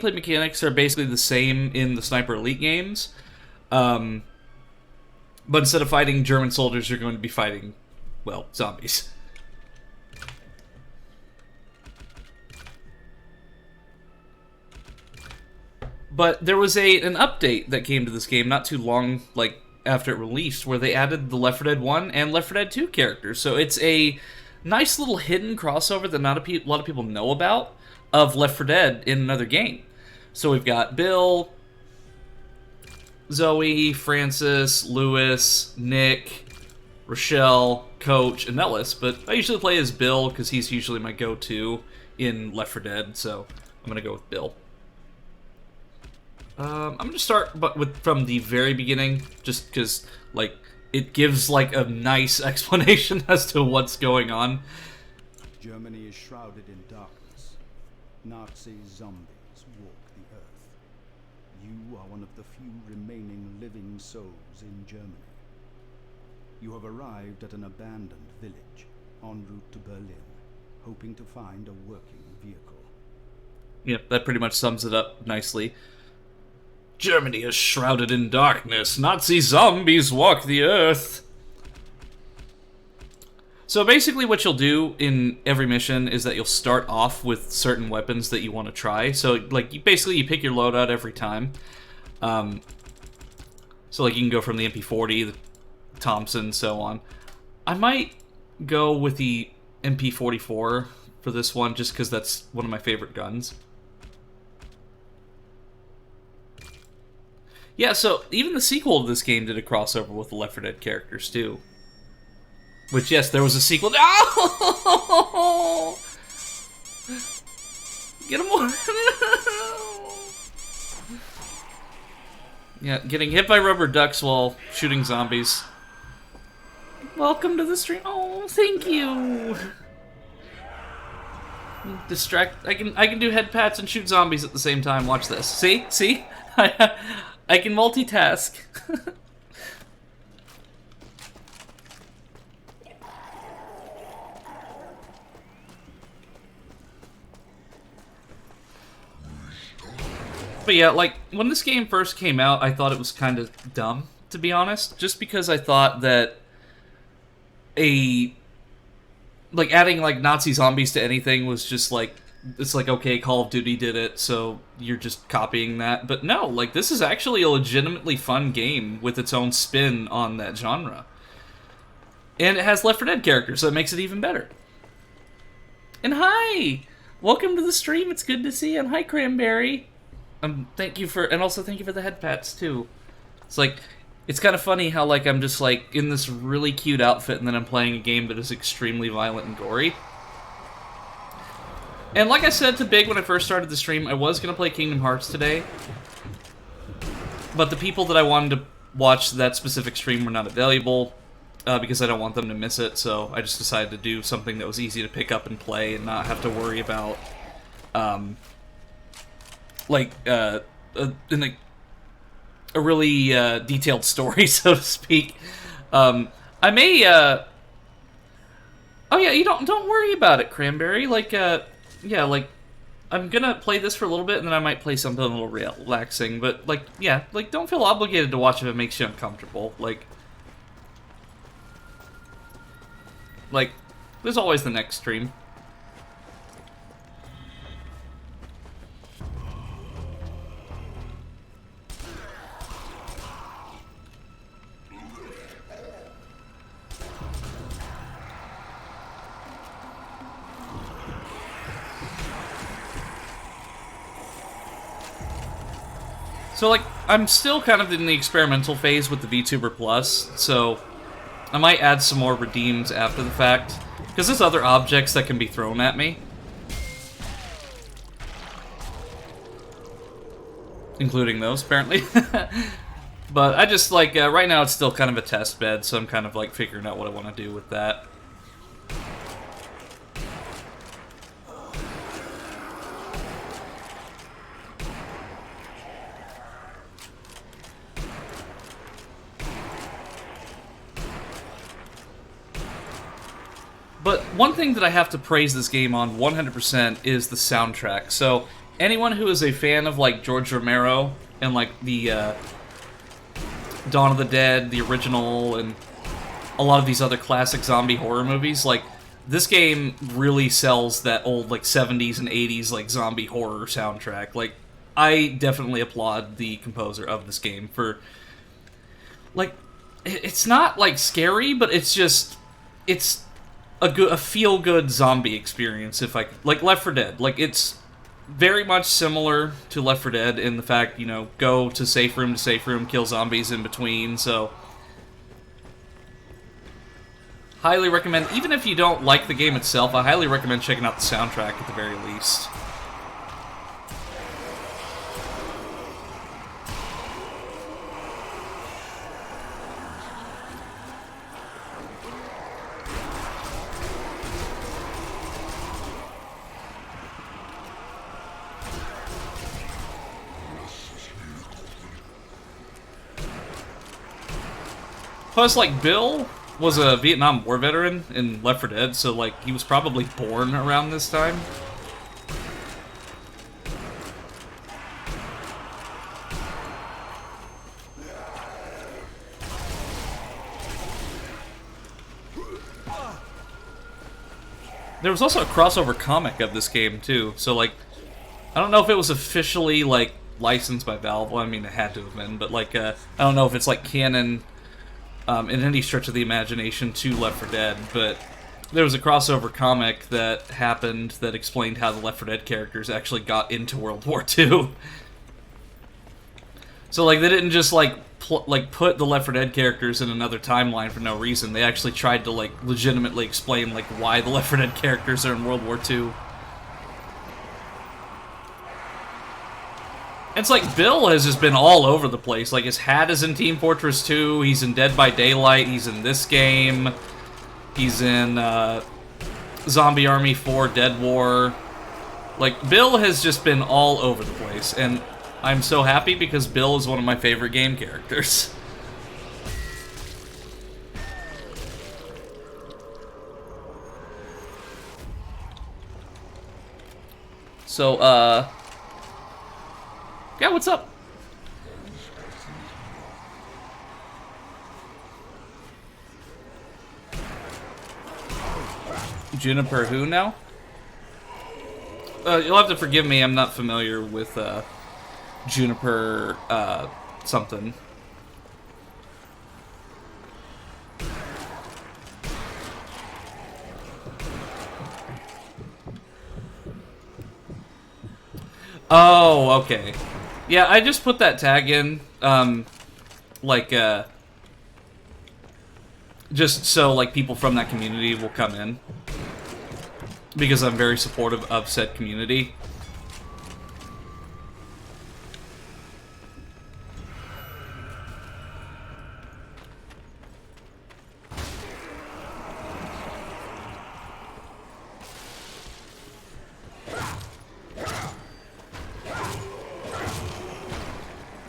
gameplay mechanics are basically the same in the Sniper Elite games. But instead of fighting German soldiers, you're going to be fighting, well, zombies. But there was an update that came to this game not too long, like, after it released, where they added the Left 4 Dead 1 and Left 4 Dead 2 characters. So it's a nice little hidden crossover that not a lot of people know about of Left 4 Dead in another game. So we've got Bill, Zoe, Francis, Lewis, Nick, Rochelle, Coach, and Nellis. But I usually play as Bill because he's usually my go-to in Left 4 Dead, so I'm going to go with Bill. I'm going to start from the very beginning, just because, like, it gives, like, a nice explanation as to what's going on. Germany is shrouded in darkness. Nazi zombies walk the earth. You are one of the few remaining living souls in Germany. You have arrived at an abandoned village, en route to Berlin, hoping to find a working vehicle. Yep, that pretty much sums it up nicely. Germany is shrouded in darkness. Nazi zombies walk the earth. So basically what you'll do in every mission is that you'll start off with certain weapons that you want to try. So, like, you pick your loadout every time. So, like, you can go from the MP40, the Thompson, so on. I might go with the MP44 for this one, just because that's one of my favorite guns. Yeah, so even the sequel to this game did a crossover with the Left 4 Dead characters, too. Which, yes, there was a sequel. Oh! Get him more. Yeah, getting hit by rubber ducks while shooting zombies. Welcome to the stream. Oh, thank you. Distract. I can do head pats and shoot zombies at the same time. Watch this. See? See? I can multitask. But yeah, like, when this game first came out, I thought it was kind of dumb, to be honest. Just because I thought that adding, like, Nazi zombies to anything was just, like, it's like, okay, Call of Duty did it, so you're just copying that. But no, like, this is actually a legitimately fun game with its own spin on that genre. And it has Left 4 Dead characters, so it makes it even better. And hi! Welcome to the stream, it's good to see you, and hi, Cranberry! Thank you for the head pats, too. It's like, it's kind of funny how, like, I'm just, like, in this really cute outfit, and then I'm playing a game that is extremely violent and gory. And like I said to Big when I first started the stream, I was going to play Kingdom Hearts today. But the people that I wanted to watch that specific stream were not available, because I don't want them to miss it, so I just decided to do something that was easy to pick up and play and not have to worry about, a really detailed story, so to speak. I may, oh yeah, you don't worry about it, Cranberry. Like, yeah, like, I'm gonna play this for a little bit, and then I might play something a little relaxing, but, like, yeah, like, don't feel obligated to watch if it makes you uncomfortable. Like, there's always the next stream. So, like, I'm still kind of in the experimental phase with the VTuber Plus, so I might add some more redeems after the fact, because there's other objects that can be thrown at me. Including those, apparently. But I just, like, right now it's still kind of a test bed, so I'm kind of, like, figuring out what I want to do with that. But one thing that I have to praise this game on 100% is the soundtrack. So anyone who is a fan of like George Romero and like the Dawn of the Dead, the original, and a lot of these other classic zombie horror movies, like, this game really sells that old, like, 70s and 80s, like, zombie horror soundtrack. Like, I definitely applaud the composer of this game for, like, it's not, like, scary, but it's just, it's a feel-good zombie experience, if I, like, Left 4 Dead. Like, it's very much similar to Left 4 Dead in the fact, you know, go to safe room, kill zombies in between, so highly recommend, even if you don't like the game itself, I highly recommend checking out the soundtrack at the very least. Plus, like, Bill was a Vietnam War veteran in Left 4 Dead, so, like, he was probably born around this time. There was also a crossover comic of this game, too, so, like, I don't know if it was officially, like, licensed by Valve. Well, I mean, it had to have been, but, like, I don't know if it's, like, canon in any stretch of the imagination to Left 4 Dead, but there was a crossover comic that happened that explained how the Left 4 Dead characters actually got into World War II. So, like, they didn't just, like, put the Left 4 Dead characters in another timeline for no reason. They actually tried to, like, legitimately explain, like, why the Left 4 Dead characters are in World War II. It's like Bill has just been all over the place. Like, his hat is in Team Fortress 2, he's in Dead by Daylight, he's in this game, he's in Zombie Army 4, Dead War. Like, Bill has just been all over the place, and I'm so happy because Bill is one of my favorite game characters. So, yeah, what's up? Juniper who now? You'll have to forgive me, I'm not familiar with, Juniper, something. Oh, okay. Yeah, I just put that tag in, just so, like, people from that community will come in. Because I'm very supportive of said community.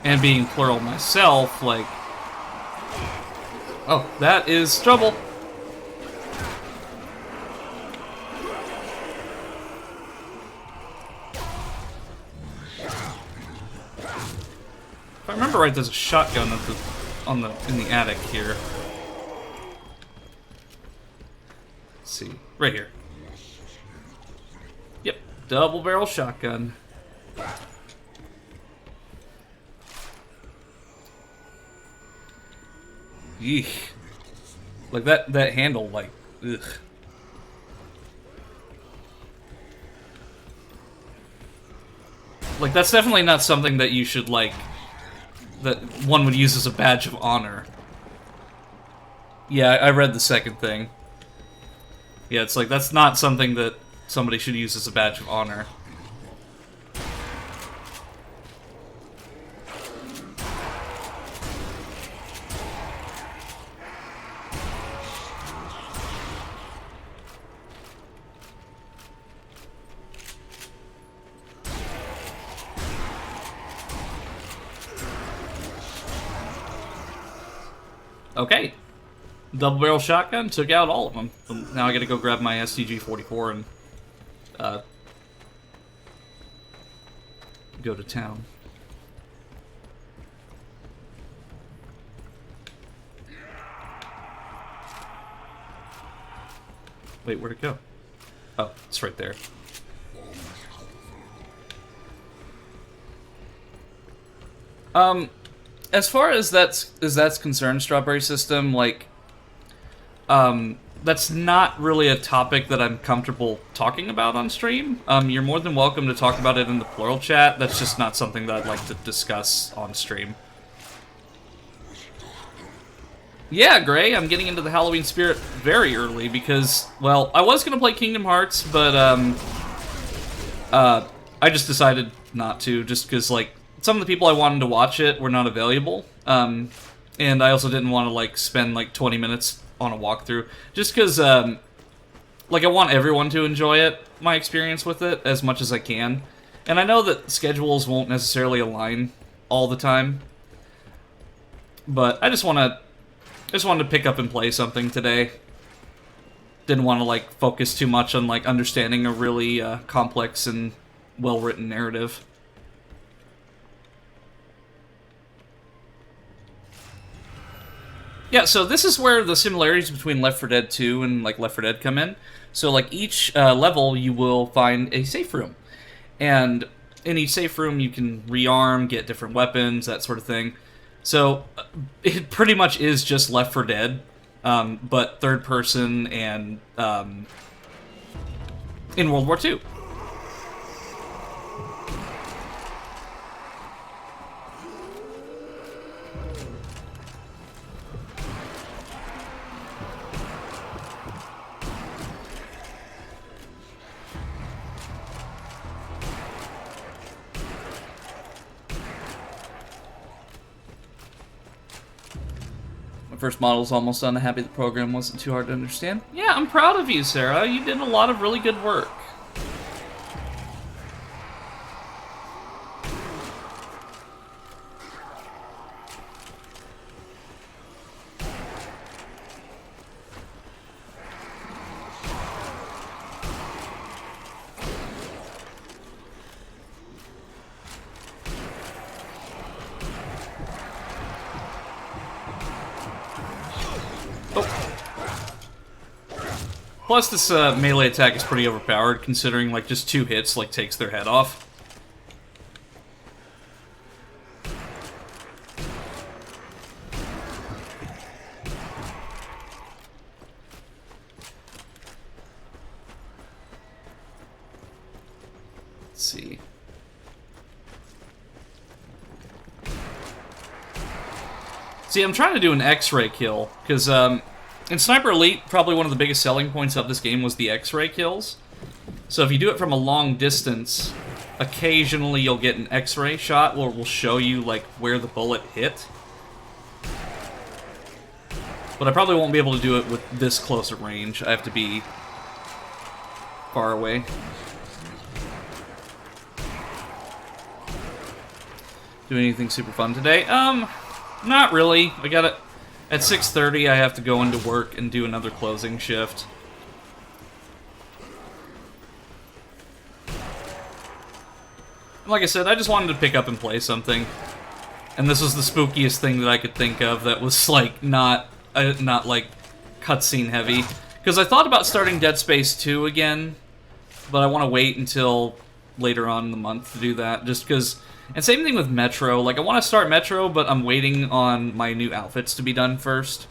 And being plural myself, like... Oh, that is trouble. If I remember right, there's a shotgun at in the attic here. Let's see. Right here. Yep, double barrel shotgun. Eek. Like that handle, like, ugh. Like, that's definitely not something that you should, like, that one would use as a badge of honor. Yeah, I read the second thing. Yeah, it's like, that's not something that somebody should use as a badge of honor. Okay. Double barrel shotgun, took out all of them. Now I gotta go grab my STG-44 and, go to town. Wait, where'd it go? Oh, it's right there. As far as that's concerned, Strawberry System, like, that's not really a topic that I'm comfortable talking about on stream. You're more than welcome to talk about it in the plural chat. That's just not something that I'd like to discuss on stream. Yeah, Gray, I'm getting into the Halloween spirit very early because, well, I was going to play Kingdom Hearts, but, I just decided not to, just because, like, some of the people I wanted to watch it were not available, and I also didn't want to, like, spend, like, 20 minutes on a walkthrough, just because, like, I want everyone to enjoy it, my experience with it, as much as I can, and I know that schedules won't necessarily align all the time, but I just wanted to pick up and play something today. Didn't want to, like, focus too much on, like, understanding a really, complex and well-written narrative. Yeah, so this is where the similarities between Left 4 Dead 2 and, like, Left 4 Dead come in. So, like, each level you will find a safe room. And in each safe room you can rearm, get different weapons, that sort of thing. So, it pretty much is just Left 4 Dead, but third person and in World War II. First model's almost done. I'm happy the program wasn't too hard to understand. Yeah, I'm proud of you, Sarah. You did a lot of really good work. Plus, this melee attack is pretty overpowered, considering, like, just 2 hits, like, takes their head off. Let's see. See, I'm trying to do an X-ray kill, because, in Sniper Elite, probably one of the biggest selling points of this game was the X-ray kills. So if you do it from a long distance, occasionally you'll get an X-ray shot where it will show you, like, where the bullet hit. But I probably won't be able to do it with this close a range. I have to be far away. Do anything super fun today? Not really. I got it. At 6:30, I have to go into work and do another closing shift. Like I said, I just wanted to pick up and play something. And this was the spookiest thing that I could think of that was, like, not like, cutscene heavy. Because I thought about starting Dead Space 2 again, but I want to wait until later on in the month to do that, just because... And same thing with Metro. Like, I want to start Metro, but I'm waiting on my new outfits to be done first.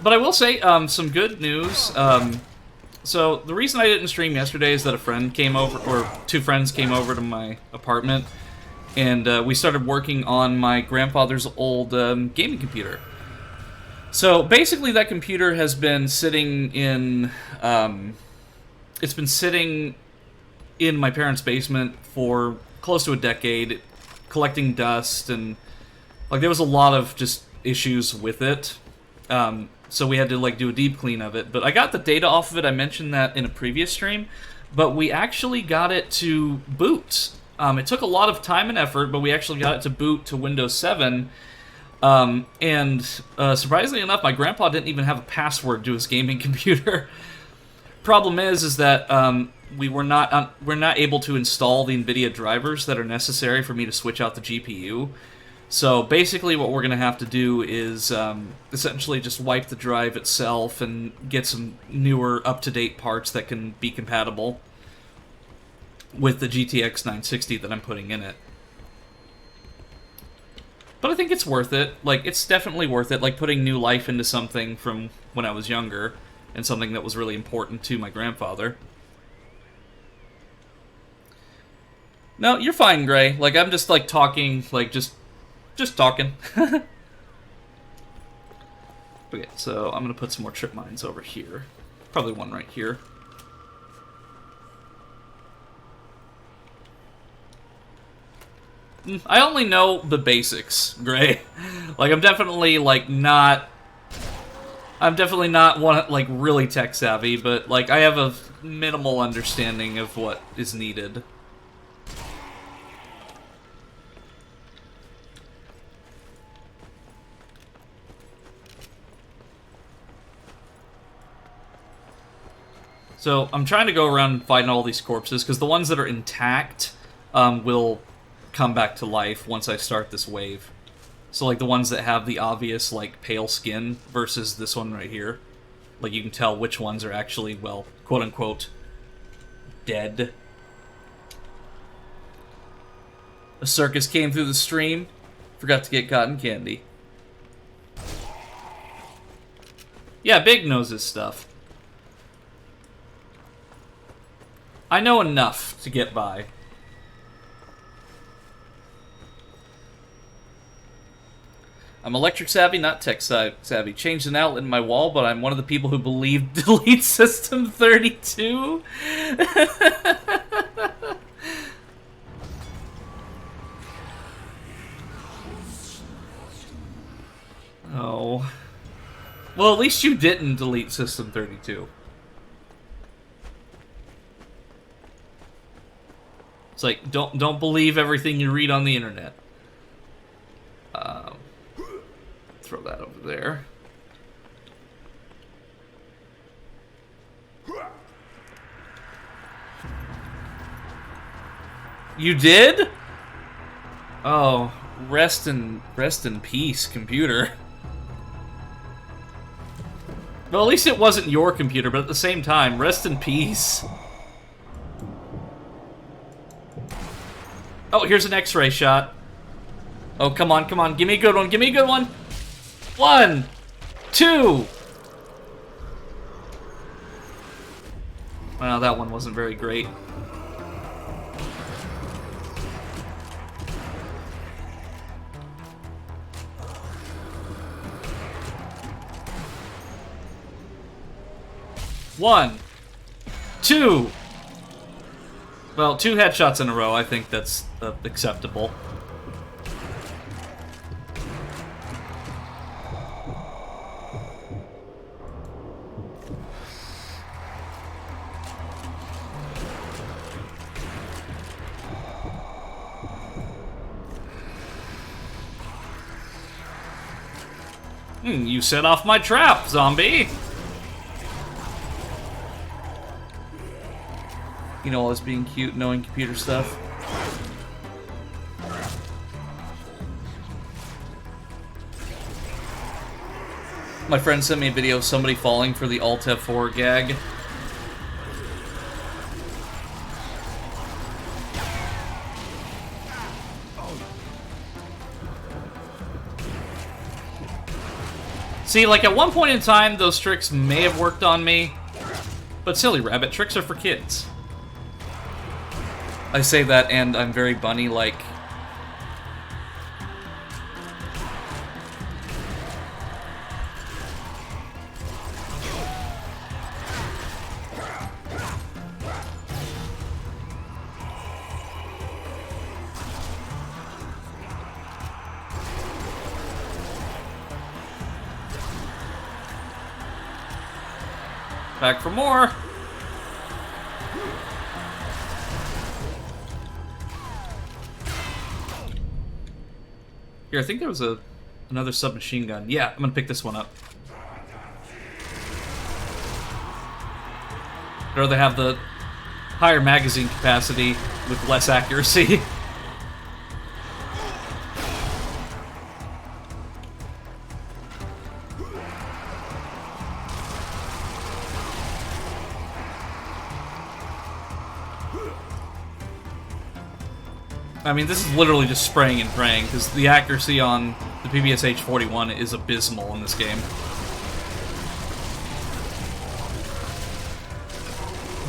But I will say, some good news. So, the reason I didn't stream yesterday is that a friend came over, or 2 friends came over to my apartment, and we started working on my grandfather's old gaming computer. So, basically that computer has been sitting in, it's been sitting in my parents' basement for close to a decade, collecting dust, and, like, there was a lot of just issues with it. So we had to, like, do a deep clean of it. But I got the data off of it. I mentioned that in a previous stream. but we actually got it to boot. It took a lot of time and effort, but we actually got it to boot to Windows 7. And surprisingly enough, my grandpa didn't even have a password to his gaming computer. Problem is that we're not able to install the NVIDIA drivers that are necessary for me to switch out the GPU. So basically what we're going to have to do is essentially just wipe the drive itself and get some newer, up-to-date parts that can be compatible with the GTX 960 that I'm putting in it. But I think it's worth it. Like, it's definitely worth it, like putting new life into something from when I was younger, and something that was really important to my grandfather. No, you're fine, Gray. Like, I'm just, like, talking, like, just talking. Okay, so I'm gonna put some more trip mines over here. Probably one right here. I only know the basics, Gray. Like, I'm definitely, like, not... I'm definitely not one, like, really tech savvy, but, like, I have a minimal understanding of what is needed. So, I'm trying to go around and find all these corpses, because the ones that are intact will come back to life once I start this wave. So, like, the ones that have the obvious, like, pale skin versus this one right here. Like, you can tell which ones are actually, well, quote-unquote, dead. A circus came through the stream. Forgot to get cotton candy. Yeah, Big knows his stuff. I know enough to get by. I'm electric savvy, not tech savvy. Changed an outlet in my wall, but I'm one of the people who believe delete system 32. Oh. Well, at least you didn't delete system 32. It's like, don't believe everything you read on the internet. Throw that over there. You did? Oh, rest in peace, computer. Well, at least it wasn't your computer, but at the same time, rest in peace. Oh, here's an X-ray shot. Oh, come on, come on. Give me a good one. Give me a good one. 1, 2. Well, that one wasn't very great. One, 2. Well, 2 headshots in a row. I think that's acceptable. You set off my trap, zombie! You know, all this being cute, knowing computer stuff. My friend sent me a video of somebody falling for the Alt F4 gag. See, like, at one point in time, those tricks may have worked on me, but silly rabbit, tricks are for kids. I say that, and I'm very bunny-like. Back for more. Here, I think there was another submachine gun. Yeah, I'm gonna pick this one up. I'd rather have the higher magazine capacity with less accuracy. I mean, this is literally just spraying and praying, because the accuracy on the PPSH-41 is abysmal in this game.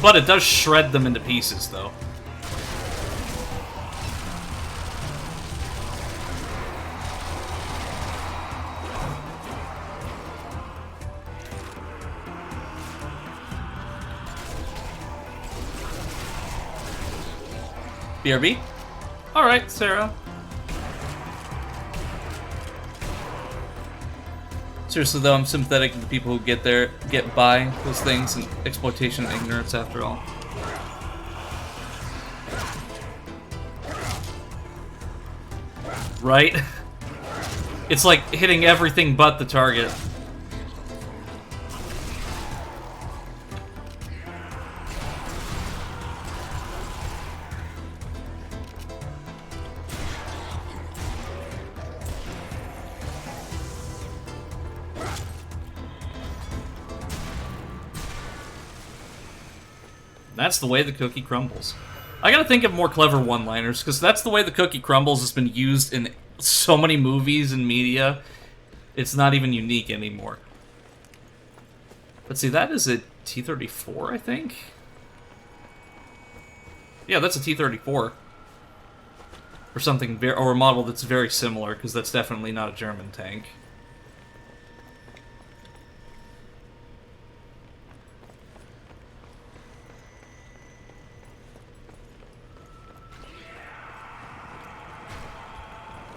But it does shred them into pieces, though. BRB? Alright, Sarah. Seriously though, I'm sympathetic to the people who get by those things, and exploitation and ignorance after all. Right? It's like hitting everything but the target. That's the way the cookie crumbles. I gotta think of more clever one-liners, because that's the way the cookie crumbles has been used in so many movies and media. It's not even unique anymore. Let's see, that is a T-34, I think? Yeah, that's a T-34. Or something, or a model that's very similar, because that's definitely not a German tank.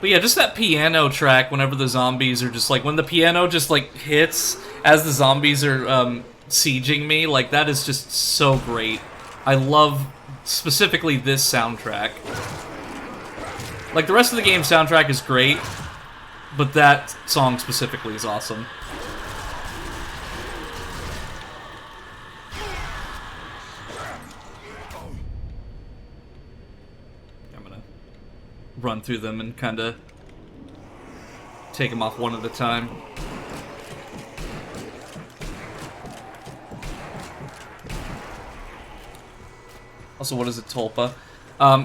But yeah, just that piano track whenever the zombies are just like, when the piano just like hits as the zombies are sieging me, like that is just so great. I love specifically this soundtrack. Like the rest of the game's soundtrack is great, but that song specifically is awesome. Run through them and kind of take them off one at a time. Also, what is it, Tulpa?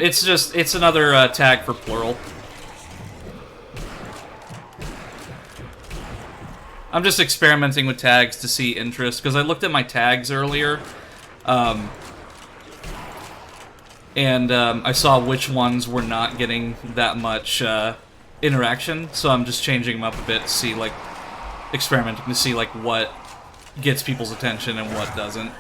It's another tag for plural. I'm just experimenting with tags to see interest, because I looked at my tags earlier, and I saw which ones were not getting that much interaction, so I'm just changing them up a bit to see, like, experimenting to see, like, what gets people's attention and what doesn't.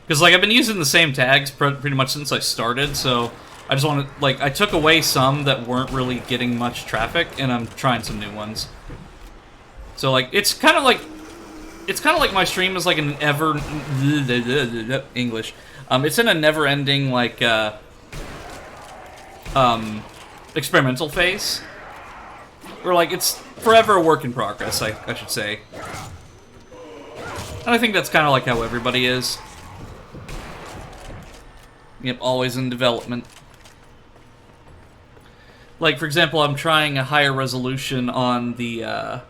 Because, like, I've been using the same tags pretty much since I started, so I just want to, like, I took away some that weren't really getting much traffic, and I'm trying some new ones. So, like, it's kind of like my stream is like an English. It's in a never-ending, like, experimental phase. Or, like, it's forever a work in progress, I should say. And I think that's kind of like how everybody is. Yep, always in development. Like, for example, I'm trying a higher resolution on the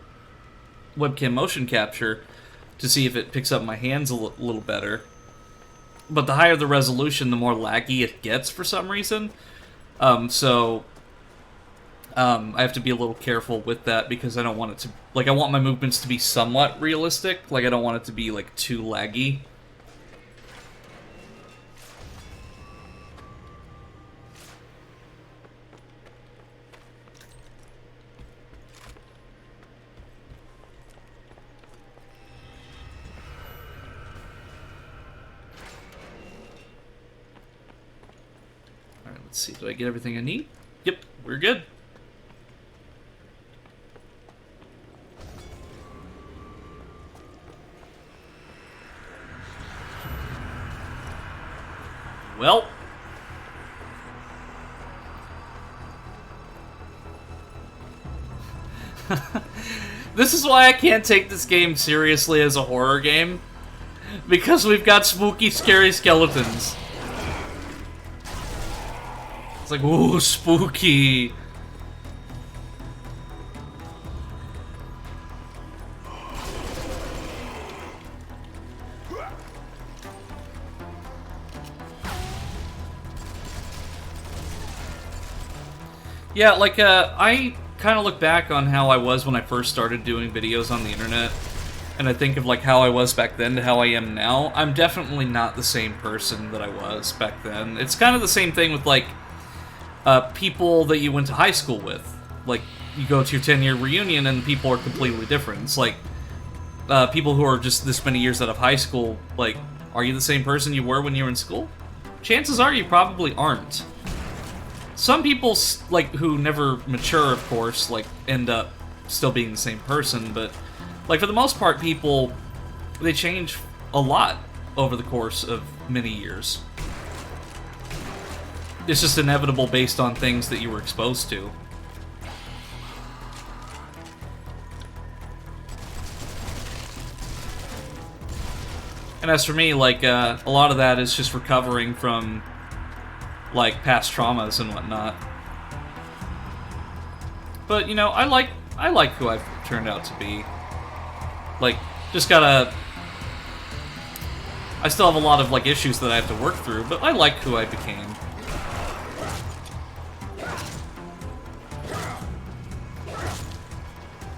webcam motion capture to see if it picks up my hands a little better. But the higher the resolution, the more laggy it gets for some reason. I have to be a little careful with that because I don't want it to... Like, I want my movements to be somewhat realistic. Like, I don't want it to be, like, too laggy. Let's see, did I get everything I need? Yep, we're good. Well. This is why I can't take this game seriously as a horror game. Because we've got spooky, scary skeletons. It's like, ooh, spooky. Yeah, like, I kind of look back on how I was when I first started doing videos on the internet, and I think of, like, how I was back then to how I am now. I'm definitely not the same person that I was back then. It's kind of the same thing with, like, people that you went to high school with. Like, you go to your 10-year reunion and people are completely different. It's like, people who are just this many years out of high school, like, are you the same person you were when you were in school? Chances are you probably aren't. Some people, like, who never mature, of course, like, end up still being the same person, but, like, for the most part, people, they change a lot over the course of many years. It's just inevitable based on things that you were exposed to. And as for me, like, a lot of that is just recovering from, like, past traumas and whatnot. But, you know, I like who I've turned out to be. Like, just gotta... I still have a lot of, like, issues that I have to work through, but I like who I became.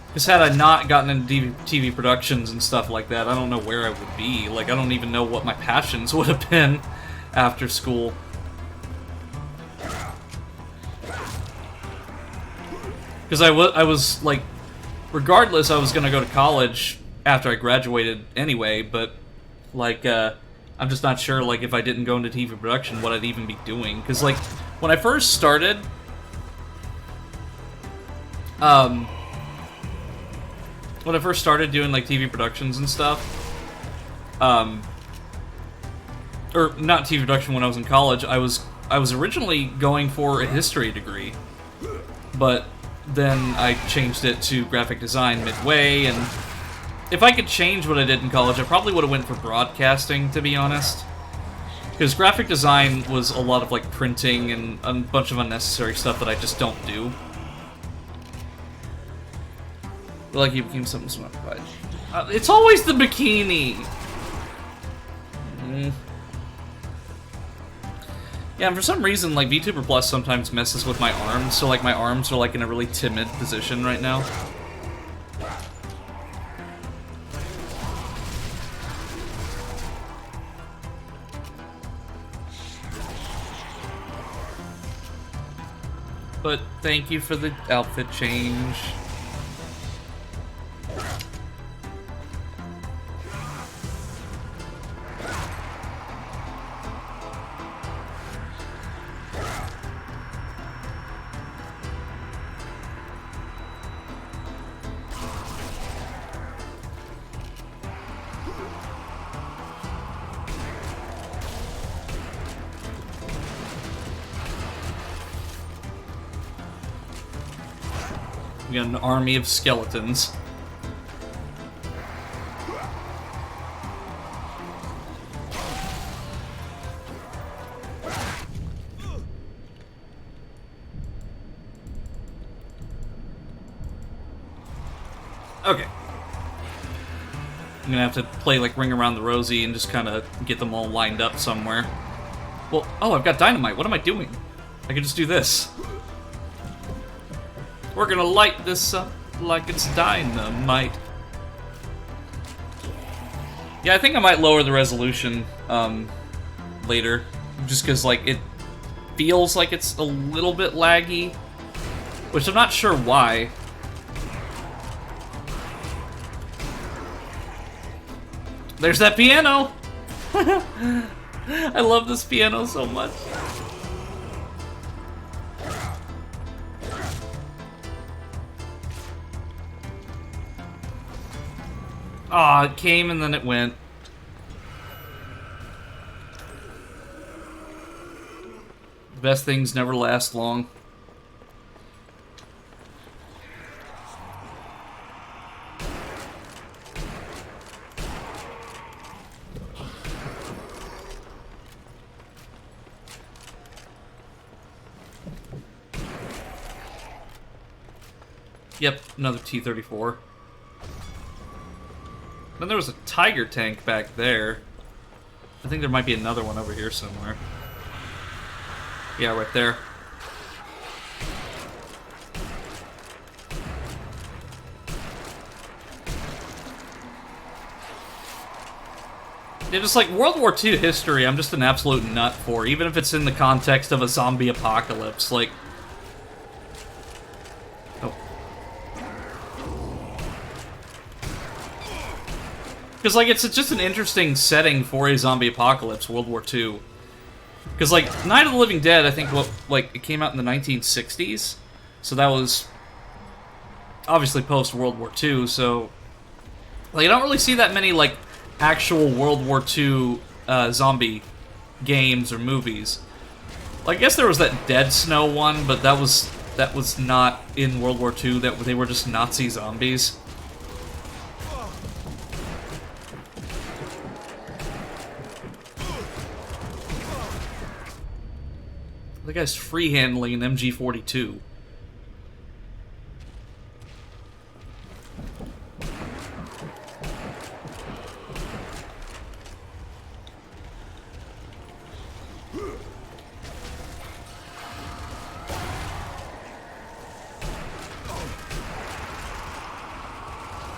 Because had I not gotten into TV productions and stuff like that, I don't know where I would be. Like, I don't even know what my passions would have been after school. Because I was, like, regardless, I was going to go to college after I graduated anyway, but, like, I'm just not sure, like, if I didn't go into TV production, what I'd even be doing. Because, like, when I first started, doing, like, TV productions and stuff, or not TV production when I was in college, I was originally going for a history degree, but then I changed it to graphic design midway, and if I could change what I did in college, I probably would have went for broadcasting, to be honest. Because graphic design was a lot of, like, printing and a bunch of unnecessary stuff that I just don't do. Like, you became something smart. It's always the bikini! Yeah, and for some reason, like, VTuber Plus sometimes messes with my arms, so, like, my arms are, like, in a really timid position right now. But thank you for the outfit change. We got an army of skeletons. Okay. I'm gonna have to play, like, Ring Around the Rosie and just kind of get them all lined up somewhere. Well, oh, I've got dynamite. What am I doing? I can just do this. We're gonna light this up like it's dynamite. Yeah, I think I might lower the resolution later, just because, like, it feels like it's a little bit laggy, which I'm not sure why. There's that piano! I love this piano so much. Aw, it came and then it went. The best things never last long. Yep, another T-34. Then there was a Tiger tank back there. I think there might be another one over here somewhere. Yeah, right there. Yeah, just like World War II history, I'm just an absolute nut for, even if it's in the context of a zombie apocalypse. Like, oh. Because, like, it's just an interesting setting for a zombie apocalypse, World War II. Because, like, Night of the Living Dead, I think, it came out in the 1960s. So that was obviously post-World War II, so... Like, I don't really see that many, like, actual World War II zombie games or movies. Like, I guess there was that Dead Snow one, but that was not in World War II. They were just Nazi zombies. The guy's free-handling an MG42.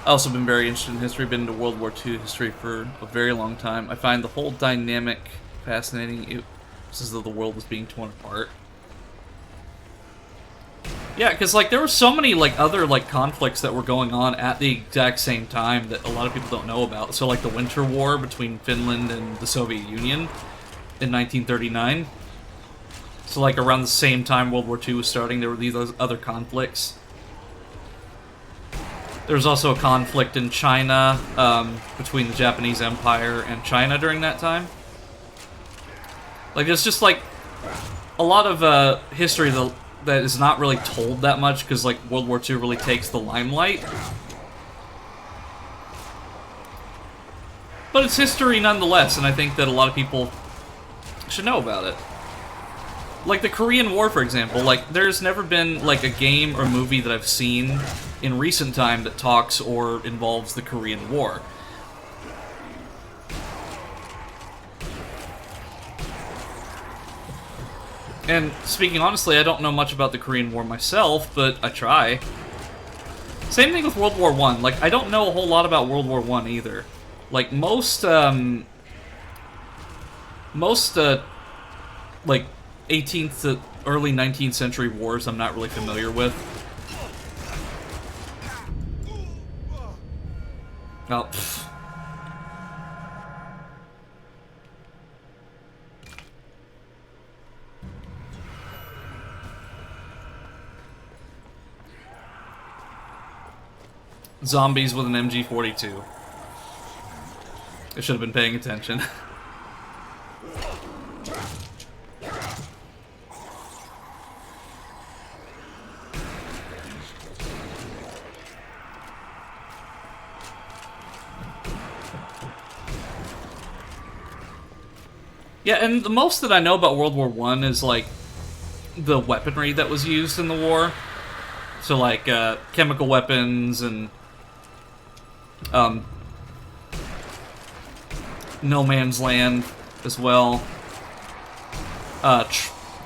I've also been very interested in history, been into World War II history for a very long time. I find the whole dynamic fascinating. It's as though the world is being torn apart. Yeah, because, like, there were so many, like, other, like, conflicts that were going on at the exact same time that a lot of people don't know about. So, like, the Winter War between Finland and the Soviet Union in 1939. So, like, around the same time World War II was starting, there were these other conflicts. There was also a conflict in China between the Japanese Empire and China during that time. Like, there's just, like, a lot of history that is not really told that much, because, like, World War II really takes the limelight. But it's history nonetheless, and I think that a lot of people should know about it. Like, the Korean War, for example, like, there's never been, like, a game or movie that I've seen in recent time that talks or involves the Korean War. And speaking honestly, I don't know much about the Korean War myself, but I try. Same thing with World War I. Like, I don't know a whole lot about World War I either. Like, most, like, 18th to early 19th century wars I'm not really familiar with. Oh, pfft. Zombies with an MG42. I should have been paying attention. Yeah, and the most that I know about World War I is, like, the weaponry that was used in the war. So, like, chemical weapons and, no man's land as well.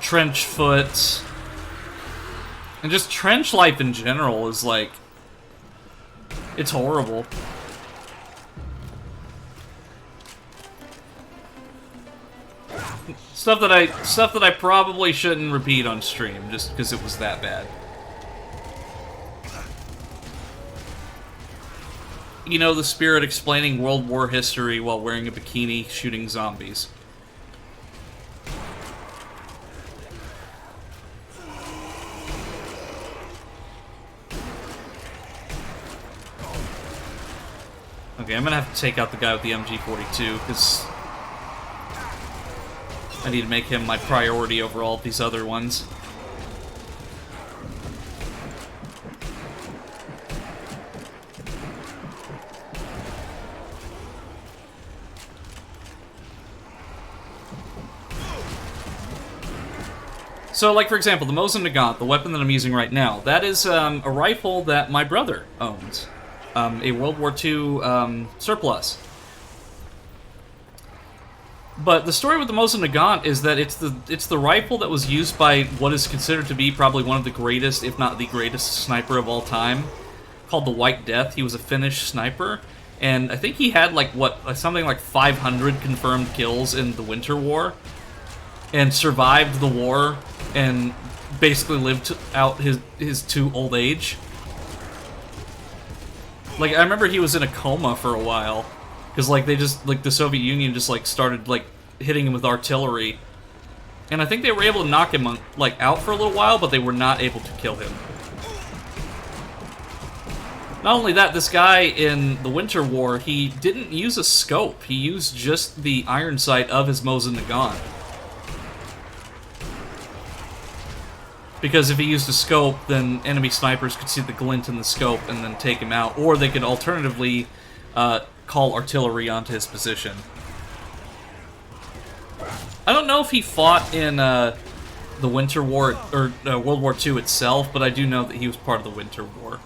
Trench foot. And just trench life in general is, like, it's horrible. Stuff that I probably shouldn't repeat on stream, just because it was that bad. You know, the spirit explaining World War history while wearing a bikini shooting zombies. Okay, I'm gonna have to take out the guy with the MG42, because I need to make him my priority over all of these other ones. So, like, for example, the Mosin Nagant, the weapon that I'm using right now, that is a rifle that my brother owns. A World War II surplus. But the story with the Mosin Nagant is that it's the rifle that was used by what is considered to be probably one of the greatest, if not the greatest, sniper of all time, called the White Death. He was a Finnish sniper, and I think he had, like, something like 500 confirmed kills in the Winter War, and survived the war, and basically lived out his to old age. Like, I remember he was in a coma for a while, because, like, the Soviet Union just, like, started, like, hitting him with artillery. And I think they were able to knock him, like, out for a little while, but they were not able to kill him. Not only that, this guy in the Winter War, he didn't use a scope. He used just the iron sight of his Mosin Nagant. Because if he used a scope, then enemy snipers could see the glint in the scope and then take him out. Or they could alternatively call artillery onto his position. I don't know if he fought in the Winter War, or World War II itself, but I do know that he was part of the Winter War.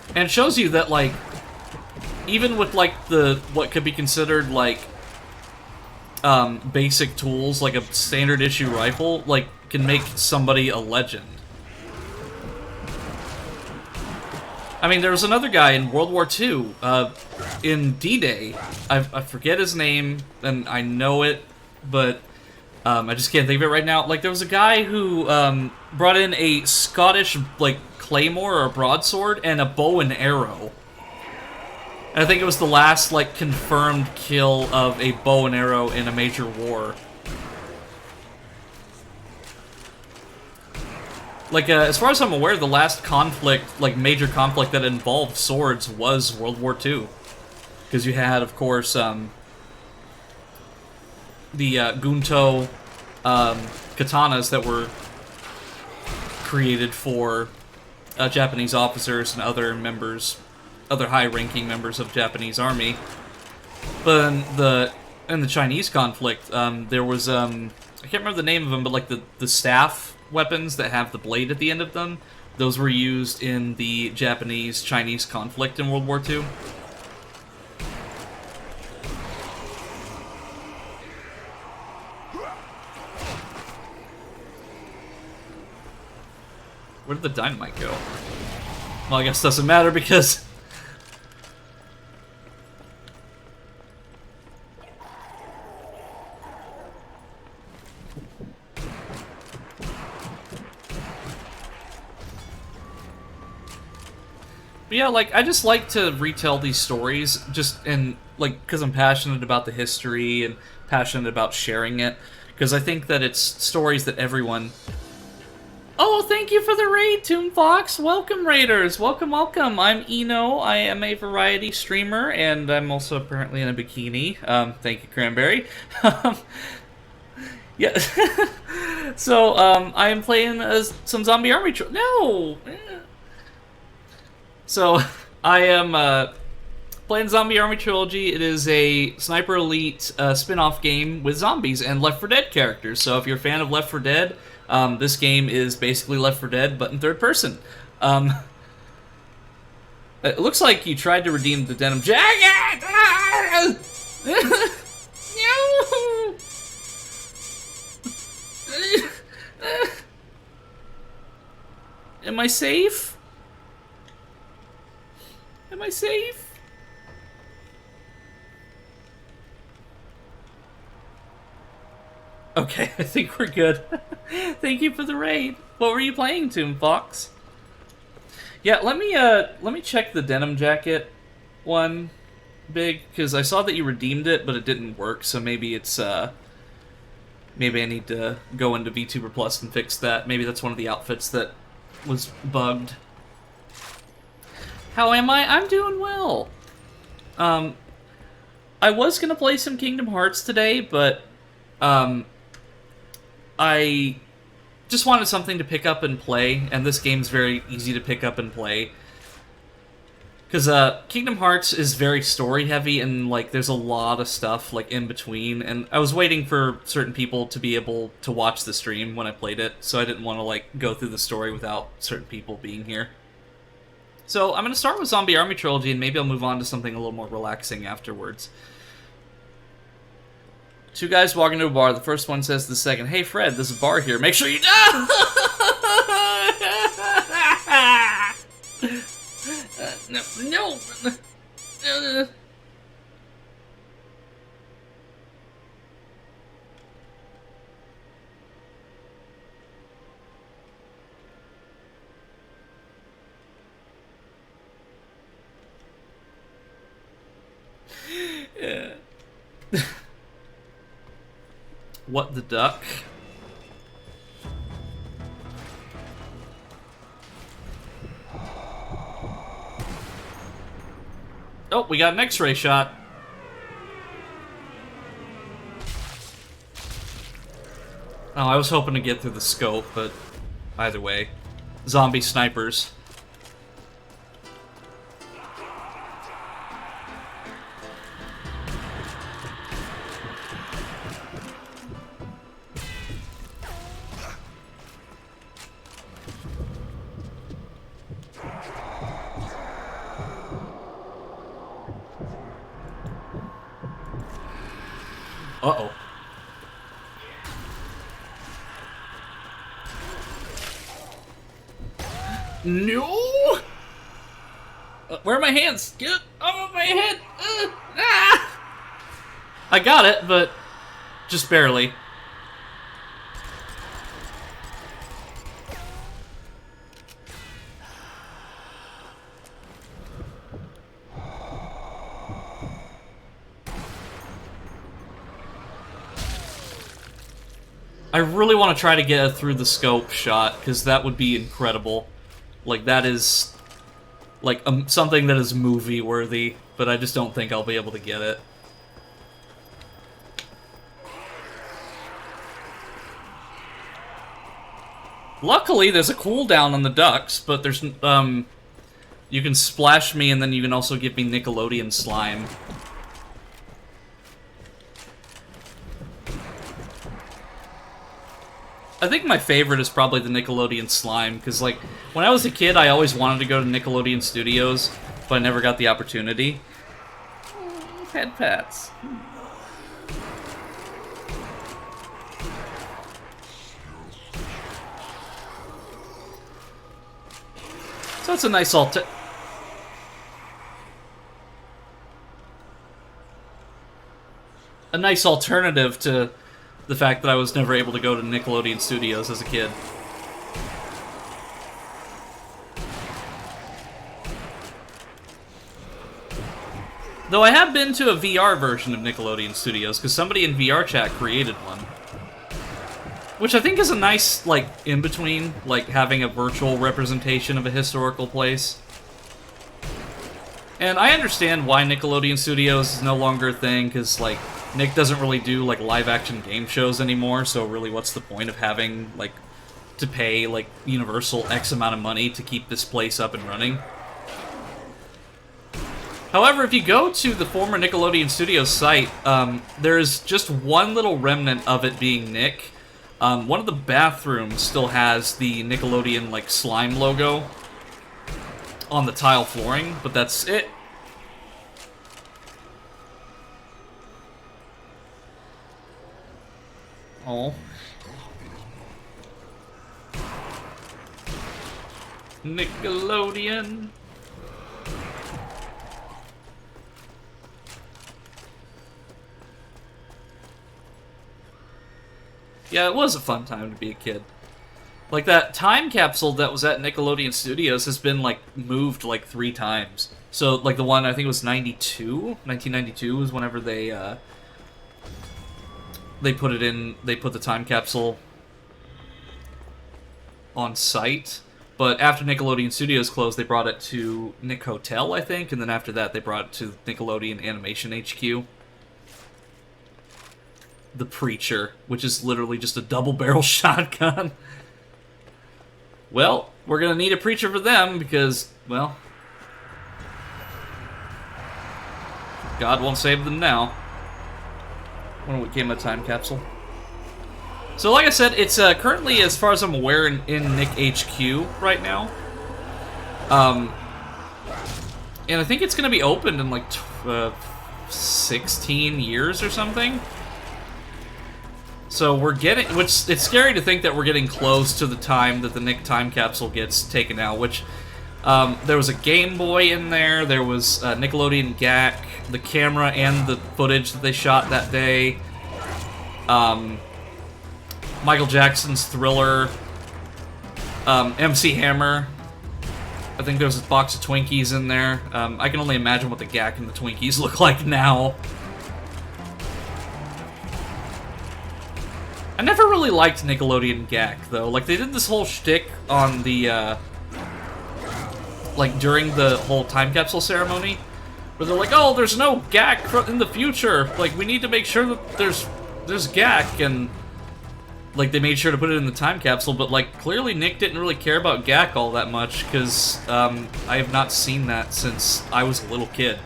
And it shows you that, like, even with, like, what could be considered, like, basic tools, like a standard issue rifle, like, can make somebody a legend. I mean, there was another guy in World War II, in D-Day. I forget his name, and I know it, but I just can't think of it right now. Like, there was a guy who brought in a Scottish, like, claymore or broadsword and a bow and arrow. And I think it was the last, like, confirmed kill of a bow and arrow in a major war. Like, as far as I'm aware, the last conflict, like, major conflict that involved swords was World War II. Because you had, of course, the Gunto katanas that were created for Japanese officers and other members, other high-ranking members of the Japanese army. But in the Chinese conflict, there was, I can't remember the name of them, but, like, the staff weapons that have the blade at the end of them, those were used in the Japanese-Chinese conflict in World War II. Where did the dynamite go? Well, I guess it doesn't matter because... But yeah, like, I just like to retell these stories, because I'm passionate about the history and passionate about sharing it, because I think that it's stories that everyone... Oh, thank you for the raid, Toon Fox! Welcome, raiders! Welcome, welcome! I'm Eno, I am a variety streamer, and I'm also apparently in a bikini. Thank you, Cranberry. Yeah. So, I am playing some Zombie Army Trilogy. No! So, I am playing Zombie Army Trilogy. It is a Sniper Elite spin-off game with zombies and Left 4 Dead characters. So if you're a fan of Left 4 Dead, this game is basically Left 4 Dead, but in third person. It looks like you tried to redeem the denim jacket! No! Am I safe? Am I safe? Okay, I think we're good. Thank you for the raid. What were you playing, Toon Fox? Yeah, let me check the denim jacket one, Big, because I saw that you redeemed it, but it didn't work. So maybe it's maybe I need to go into VTuber Plus and fix that. Maybe that's one of the outfits that was bugged. How am I? I'm doing well. I was gonna play some Kingdom Hearts today, but I just wanted something to pick up and play, and this game's very easy to pick up and play. Because Kingdom Hearts is very story-heavy, and, like, there's a lot of stuff, like, in between, and I was waiting for certain people to be able to watch the stream when I played it, so I didn't want to, like, go through the story without certain people being here. So I'm going to start with Zombie Army Trilogy, and maybe I'll move on to something a little more relaxing afterwards. Two guys walking to a bar. The first one says to the second, "Hey Fred, there's a bar here. Make sure you..." No. Yeah. What the duck? Oh, we got an X-ray shot. Oh, I was hoping to get through the scope, but either way. Zombie snipers. Uh-oh. No! Where are my hands? Get off of my head! Ah! I got it, but just barely. I really want to try to get a through the scope shot, because that would be incredible. Like, that is, like, something that is movie-worthy, but I just don't think I'll be able to get it. Luckily, there's a cooldown on the ducks, but there's, you can splash me, and then you can also give me Nickelodeon slime. I think my favorite is probably the Nickelodeon slime, because, like, when I was a kid, I always wanted to go to Nickelodeon Studios, but I never got the opportunity. Head pats. So it's a nice alternative to the fact that I was never able to go to Nickelodeon Studios as a kid. Though I have been to a VR version of Nickelodeon Studios, because somebody in VR chat created one. Which I think is a nice, like, in-between, like, having a virtual representation of a historical place. And I understand why Nickelodeon Studios is no longer a thing, because, like, Nick doesn't really do, like, live-action game shows anymore, so really what's the point of having, like, to pay, like, Universal X amount of money to keep this place up and running? However, if you go to the former Nickelodeon Studios site, there's just one little remnant of it being Nick. One of the bathrooms still has the Nickelodeon, like, slime logo on the tile flooring, but that's it. Oh. Nickelodeon. Yeah, it was a fun time to be a kid. Like, that time capsule that was at Nickelodeon Studios has been, like, moved, like, 3 times. So, like, the one, I think it was 1992 was whenever they put it in, they put the time capsule on site. But after Nickelodeon Studios closed, they brought it to Nick Hotel, I think, and then after that, they brought it to Nickelodeon Animation HQ. the Preacher, which is literally just a double-barrel shotgun. Well, we're gonna need a Preacher for them because, well, God won't save them now. I wonder what came in a time capsule. So like I said, it's currently, as far as I'm aware, in Nick HQ right now. And I think it's going to be opened in like 16 years or something. So we're getting, which it's scary to think that we're getting close to the time that the Nick time capsule gets taken out, which there was a Game Boy in there, there was Nickelodeon GAC, the camera and the footage that they shot that day, Michael Jackson's Thriller, MC Hammer. I think there's a box of Twinkies in there. I can only imagine what the GAC and the Twinkies look like now. I never really liked Nickelodeon GAC, though. Like, they did this whole shtick on the, like, during the whole time capsule ceremony, where they're like, oh, there's no GAC in the future. Like, we need to make sure that there's GAC, and, like, they made sure to put it in the time capsule, but, like, clearly Nick didn't really care about GAC all that much, because, I have not seen that since I was a little kid.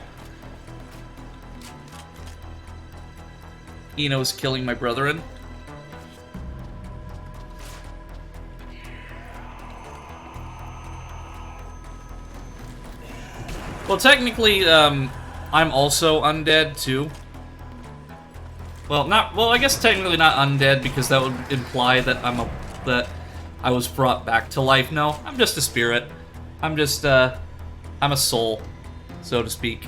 Eno's killing my brethren. Well, technically, I'm also undead, too. Well, I guess technically not undead, because that would imply that that I was brought back to life. No, I'm just a spirit. I'm just, I'm a soul, so to speak.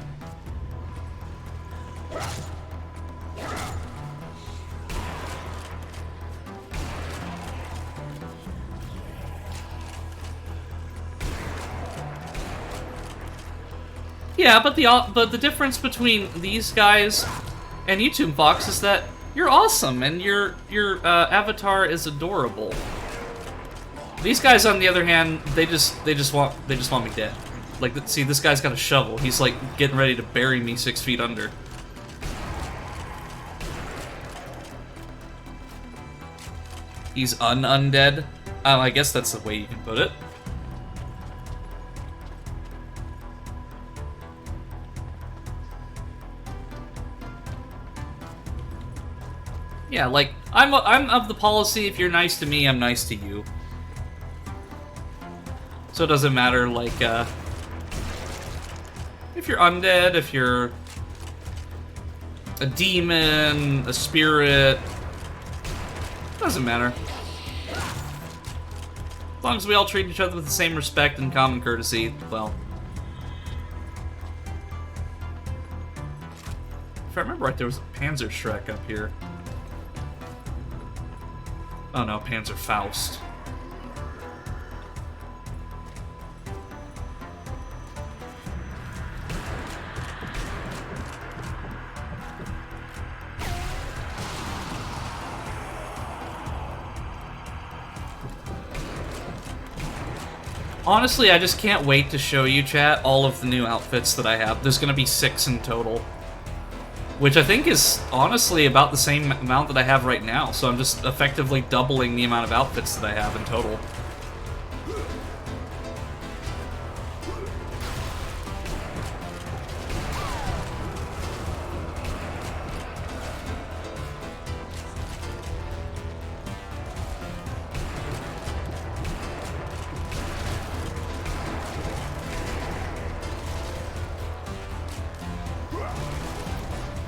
Yeah, but the difference between these guys and you, Tomb Fox, is that you're awesome and your avatar is adorable. These guys, on the other hand, they just want me dead. Like, see, this guy's got a shovel. He's like getting ready to bury me 6 feet under. He's undead. I guess that's the way you can put it. Yeah, like, I'm of the policy, if you're nice to me, I'm nice to you. So it doesn't matter, like, if you're undead, if you're a demon, a spirit, doesn't matter. As long as we all treat each other with the same respect and common courtesy, well. If I remember right, there was a Panzer Shrek up here. Oh no, Panzer Faust. Honestly, I just can't wait to show you, chat, all of the new outfits that I have. There's gonna be 6 in total. Which I think is, honestly, about the same amount that I have right now. So I'm just effectively doubling the amount of outfits that I have in total.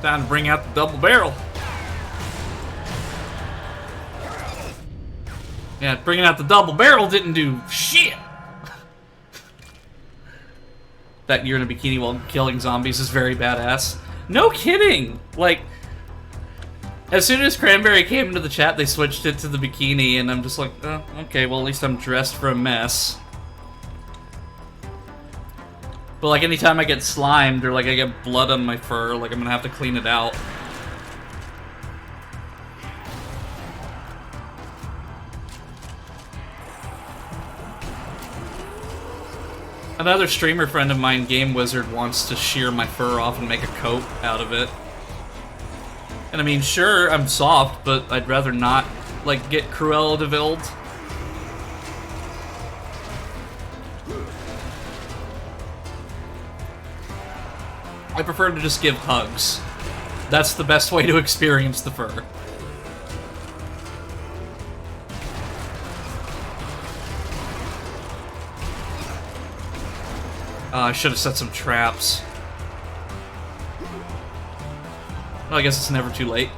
Time to bring out the double barrel. Yeah, bringing out the double barrel didn't do shit. That you're in a bikini while killing zombies is very badass. No kidding! Like, as soon as Cranberry came into the chat, they switched it to the bikini, and I'm just like, oh, okay, well, at least I'm dressed for a mess. But, like, anytime I get slimed or, like, I get blood on my fur, like, I'm gonna have to clean it out. Another streamer friend of mine, Game Wizard, wants to shear my fur off and make a coat out of it. And And I mean, sure, I'm soft, but I'd rather not, like, get Cruella de Vil. I prefer to just give hugs. That's the best way to experience the fur. I should have set some traps. Well, I guess it's never too late.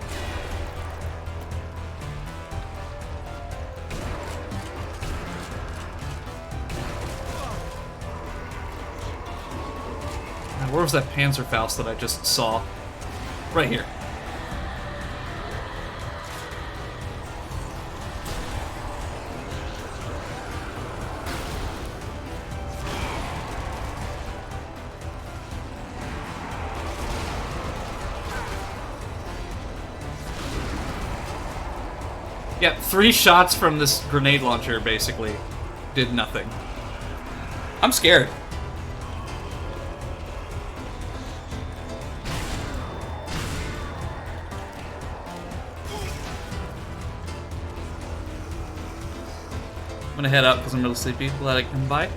Now, where was that Panzerfaust that I just saw? Right here. Yeah, 3 shots from this grenade launcher, basically, did nothing. I'm scared. I'm gonna head out because I'm really sleepy. Let it come by.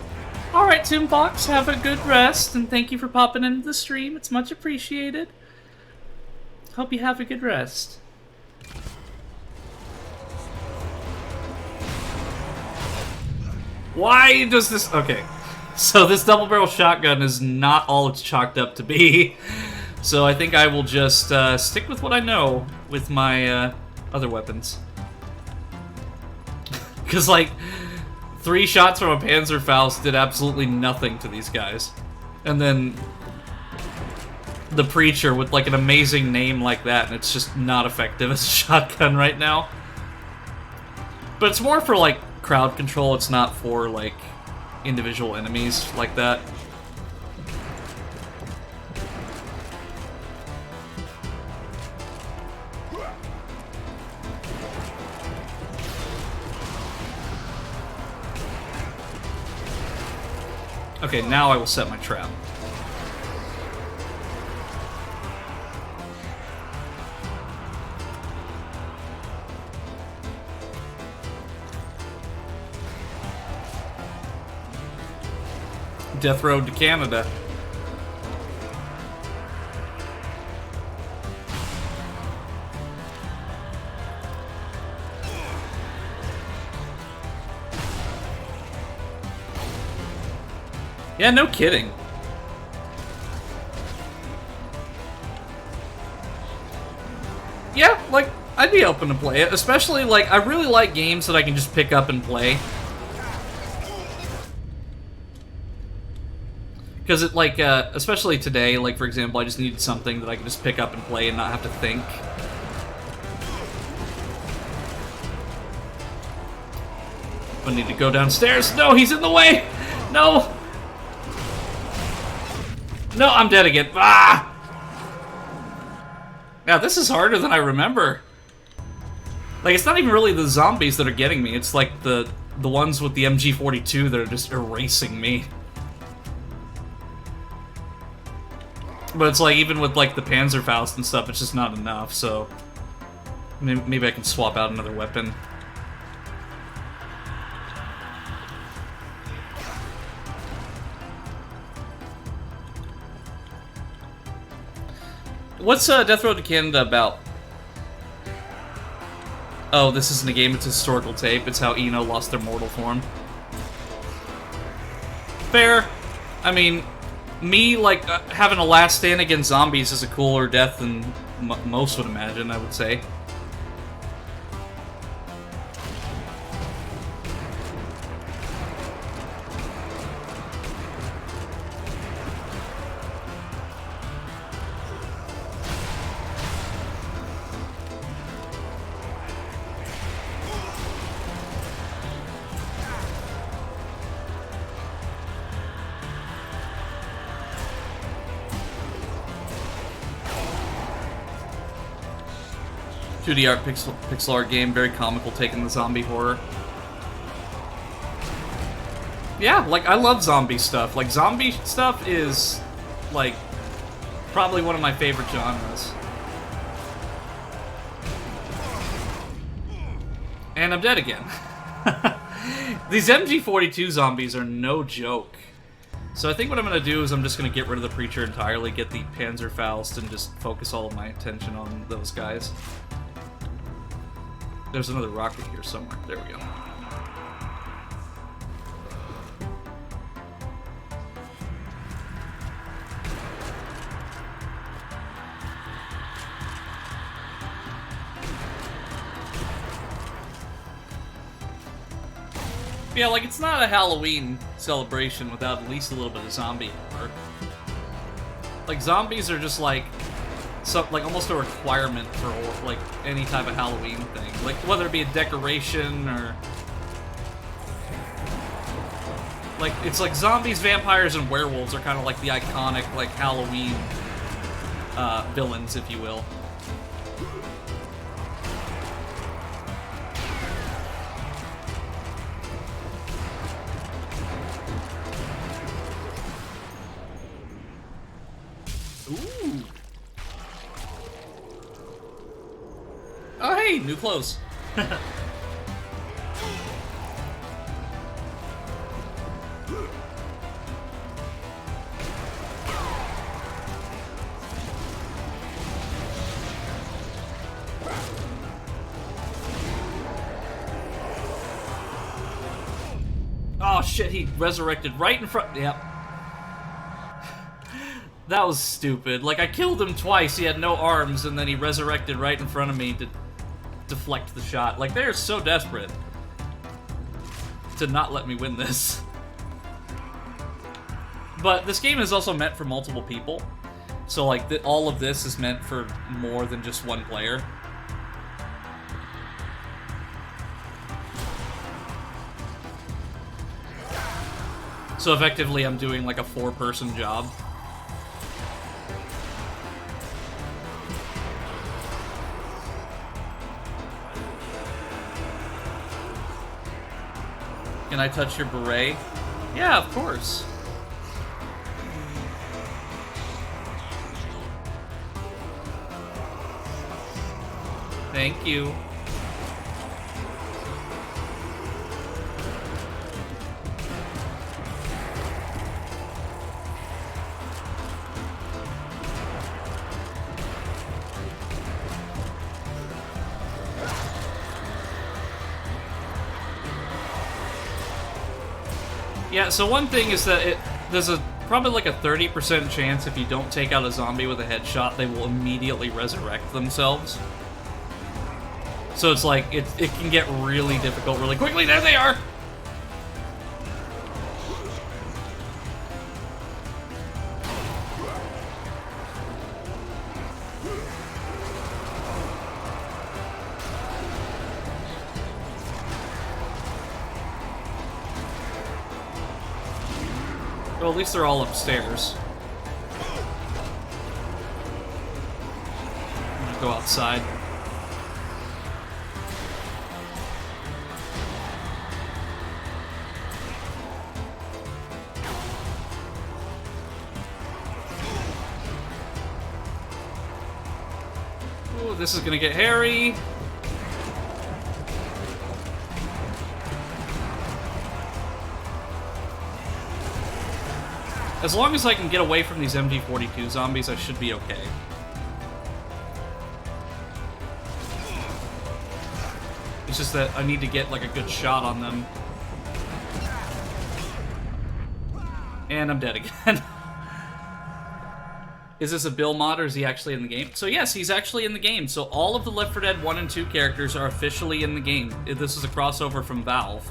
Alright, Toonbox, have a good rest, and thank you for popping into the stream. It's much appreciated. Hope you have a good rest. Why does this... Okay. So this double-barrel shotgun is not all it's chalked up to be. So I think I will just stick with what I know with my other weapons. Because, like, 3 shots from a Panzerfaust did absolutely nothing to these guys. And then the Preacher with, like, an amazing name like that, and it's just not effective as a shotgun right now. But it's more for, like, crowd control. It's not for, like, individual enemies like that. Okay, now I will set my trap. Death Road to Canada. Yeah, no kidding. Yeah, like, I'd be open to play it. Especially, like, I really like games that I can just pick up and play. Because it, like, especially today, like, for example, I just needed something that I could just pick up and play and not have to think. I need to go downstairs. No, he's in the way! No! No, I'm dead again. Ah! Yeah, this is harder than I remember. Like, it's not even really the zombies that are getting me. It's, like, the ones with the MG42 that are just erasing me. But it's like, even with, like, the Panzerfaust and stuff, it's just not enough, so... Maybe I can swap out another weapon. What's Death Road to Canada about? Oh, this isn't a game, it's a historical tape. It's how Eno lost their mortal form. Fair. I mean... Me, like, having a last stand against zombies is a cooler death than most would imagine, I would say. .2D art pixel art game, very comical take in the zombie horror. Yeah, like, I love zombie stuff. Like, zombie stuff is, like, probably one of my favorite genres. And I'm dead again. These MG42 zombies are no joke. So I think what I'm going to do is I'm just going to get rid of the Preacher entirely, get the Panzerfaust, and just focus all of my attention on those guys. There's another rocket here somewhere. There we go. Yeah, like, it's not a Halloween celebration without at least a little bit of zombie horror. Like, zombies are just, like, almost a requirement for, like, any type of Halloween thing. Like, whether it be a decoration or... Like, it's like zombies, vampires, and werewolves are kind of like the iconic, like, Halloween villains, if you will. Ooh. Oh, hey, new clothes. Oh shit, he resurrected right in front. Yep. That was stupid. Like, I killed him twice, he had no arms, and then he resurrected right in front of me to deflect the shot. Like, they're so desperate to not let me win this. But this game is also meant for multiple people. So, like, all of this is meant for more than just one player. So effectively, I'm doing, like, a 4-person job. Can I touch your beret? Yeah, of course. Thank you. Yeah, so one thing is that there's probably like a 30% chance if you don't take out a zombie with a headshot, they will immediately resurrect themselves. So it's like, it can get really difficult really quickly. There they are! Well, at least they're all upstairs. I'm gonna go outside. Ooh, this is gonna get hairy. As long as I can get away from these MG42 zombies, I should be okay. It's just that I need to get, like, a good shot on them. And I'm dead again. Is this a Bill mod, or is he actually in the game? So yes, he's actually in the game. So all of the Left 4 Dead 1 and 2 characters are officially in the game. This is a crossover from Valve.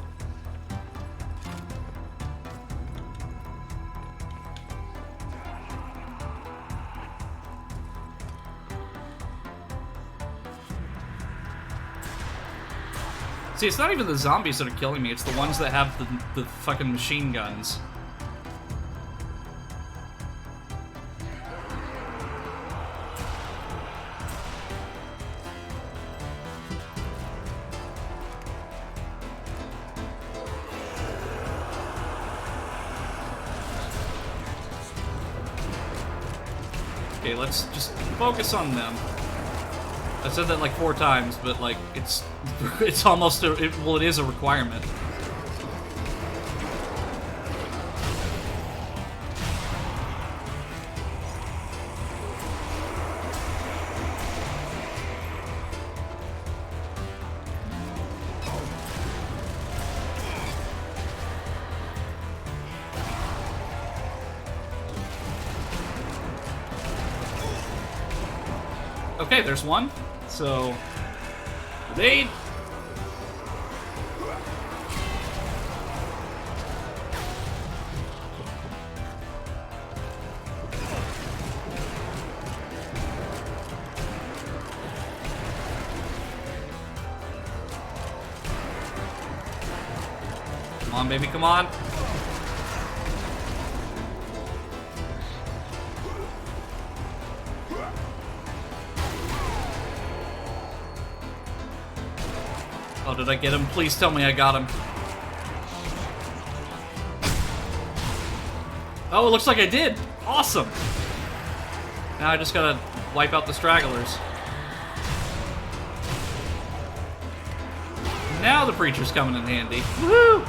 See, it's not even the zombies that are killing me, it's the ones that have the fucking machine guns. Okay, let's just focus on them. I said that like 4 times, but like it's almost well, it is a requirement. Okay, there's one. So, grenade. Come on, baby, come on. Oh, did I get him? Please tell me I got him. Oh, it looks like I did. Awesome. Now I just gotta wipe out the stragglers. Now the preacher's coming in handy. Woohoo!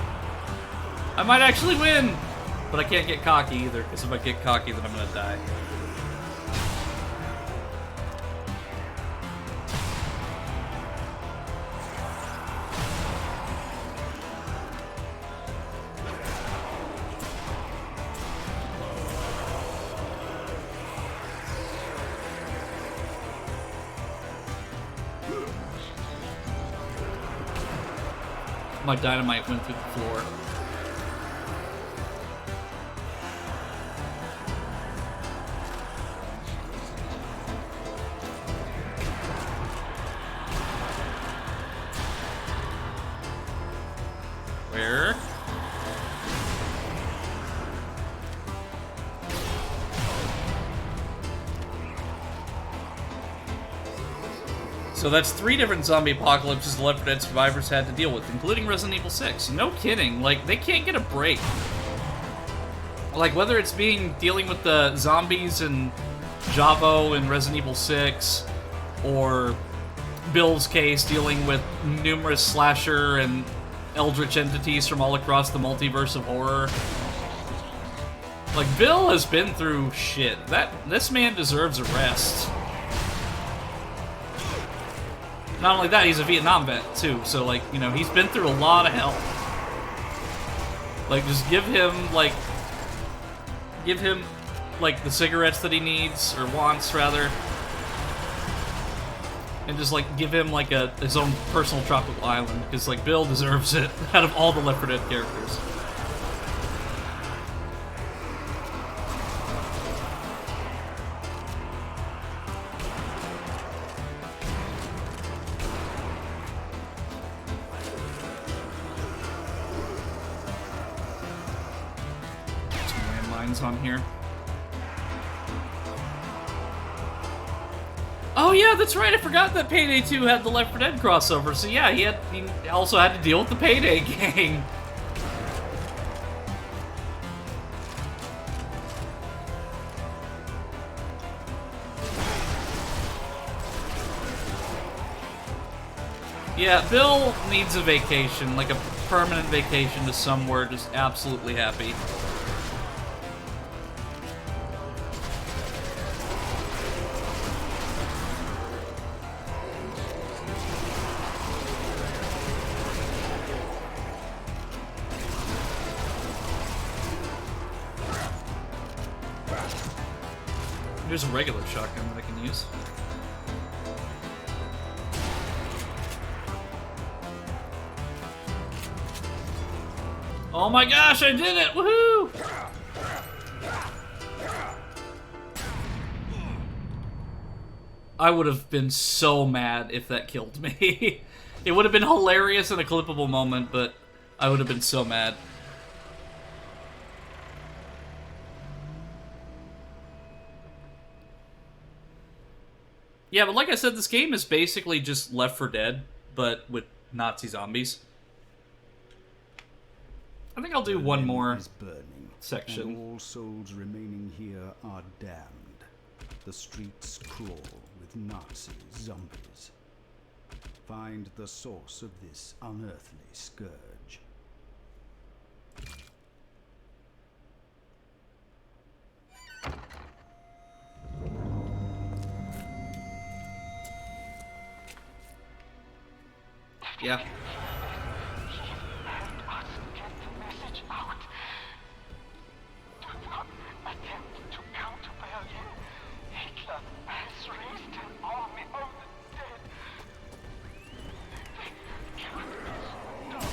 I might actually win! But I can't get cocky either, because if I get cocky, then I'm gonna die. My dynamite went through the floor. Where? So that's 3 different zombie apocalypses the Left 4 Dead survivors had to deal with, including Resident Evil 6. No kidding, like, they can't get a break. Like, whether it's dealing with the zombies and Javo in Resident Evil 6, or Bill's case dealing with numerous slasher and eldritch entities from all across the multiverse of horror. Like, Bill has been through shit. This man deserves a rest. Not only that, he's a Vietnam vet, too, so, like, you know, he's been through a lot of hell. Like, just give him, like, the cigarettes that he needs, or wants, rather. And just, like, give him, like, his own personal tropical island, because, like, Bill deserves it out of all the Left 4 Dead characters. On here. Oh yeah, that's right. I forgot that Payday 2 had the Left 4 Dead crossover. So yeah, he also had to deal with the Payday gang. Yeah, Bill needs a vacation, like a permanent vacation to somewhere just absolutely happy. There's a regular shotgun that I can use. Oh my gosh, I did it! Woohoo! I would have been so mad if that killed me. It would have been hilarious and a clippable moment, but I would have been so mad. Yeah, but like I said, this game is basically just Left 4 Dead, but with Nazi zombies. I think I'll do one more section. And all souls remaining here are damned. The streets crawl with with Nazi zombies. Find the source of this unearthly scourge. Yeah. Help us get the message out. Do not attempt to counter Berlin. Hitler has raised an army of the dead. They cannot stop.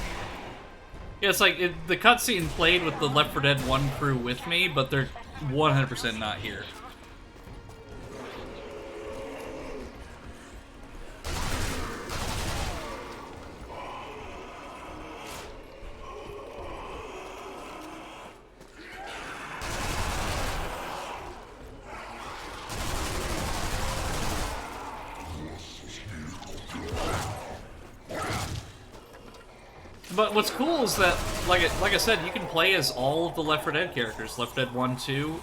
Yeah, it's like the cutscene played with the Left 4 Dead 1 crew with me, but they're 100% not here. But what's cool is that, like I said, you can play as all of the Left 4 Dead characters, Left 4 Dead 1, 2,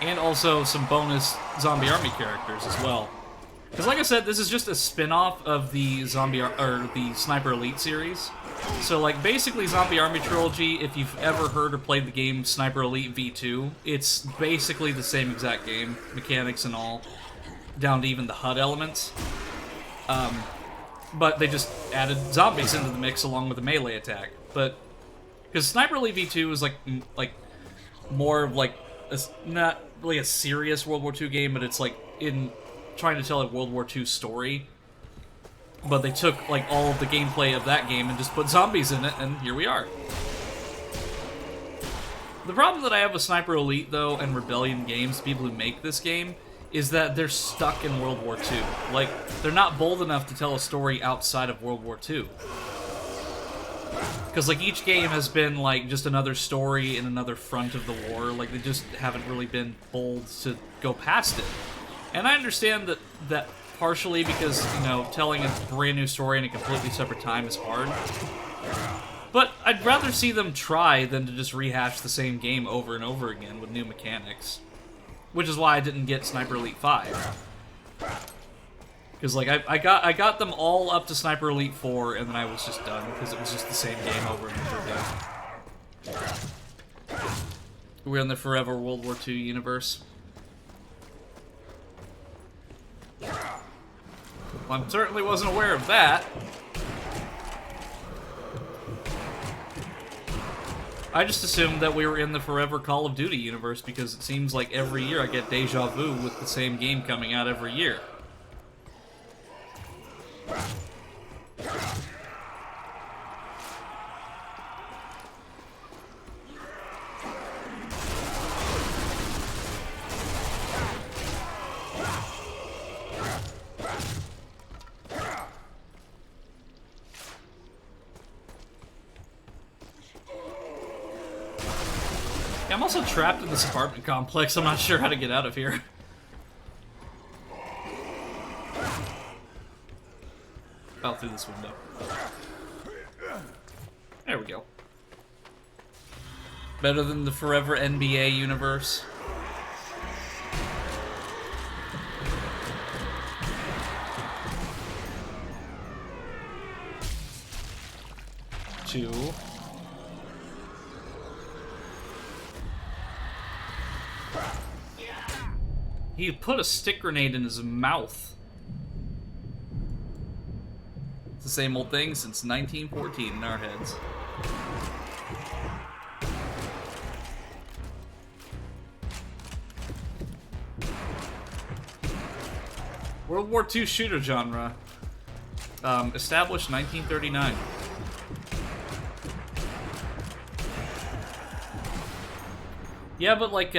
and also some bonus Zombie Army characters as well. Because, like I said, this is just a spin-off of the the Sniper Elite series. So, like, basically, Zombie Army Trilogy, if you've ever heard or played the game Sniper Elite V2, it's basically the same exact game, mechanics and all, down to even the HUD elements. But they just added zombies into the mix along with the melee attack. But because Sniper Elite V2 is like more of like not really a serious World War II game, but it's like in trying to tell a World War II story. But they took like all of the gameplay of that game and just put zombies in it, and here we are. The problem that I have with Sniper Elite though and Rebellion games, people who make this game, is that they're stuck in World War II. Like, they're not bold enough to tell a story outside of World War II. Because, like, each game has been, like, just another story in another front of the war. Like, they just haven't really been bold to go past it. And I understand that partially because, you know, telling a brand new story in a completely separate time is hard. But I'd rather see them try than to just rehash the same game over and over again with new mechanics. Which is why I didn't get Sniper Elite 5. Because, like, I got them all up to Sniper Elite 4, and then I was just done, because it was just the same game over and over again. We're in the forever World War II universe. Well, I certainly wasn't aware of that. I just assumed that we were in the forever Call of Duty universe because it seems like every year I get deja vu with the same game coming out every year. Yeah, I'm also trapped in this apartment complex. I'm not sure how to get out of here. Out through this window. There we go. Better than the forever NBA universe. Two. He put a stick grenade in his mouth. It's the same old thing since 1914 in our heads. World War II shooter genre. Established 1939. Yeah, but like,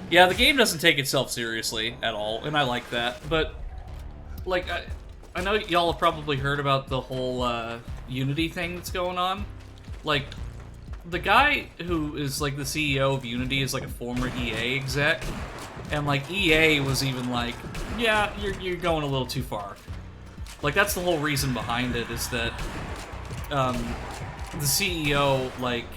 yeah, the game doesn't take itself seriously at all, and I like that. But, like, I know y'all have probably heard about the whole Unity thing that's going on. Like, the guy who is, like, the CEO of Unity is, like, a former EA exec. And, like, EA was even like, yeah, you're going a little too far. Like, that's the whole reason behind it, is that the CEO, like,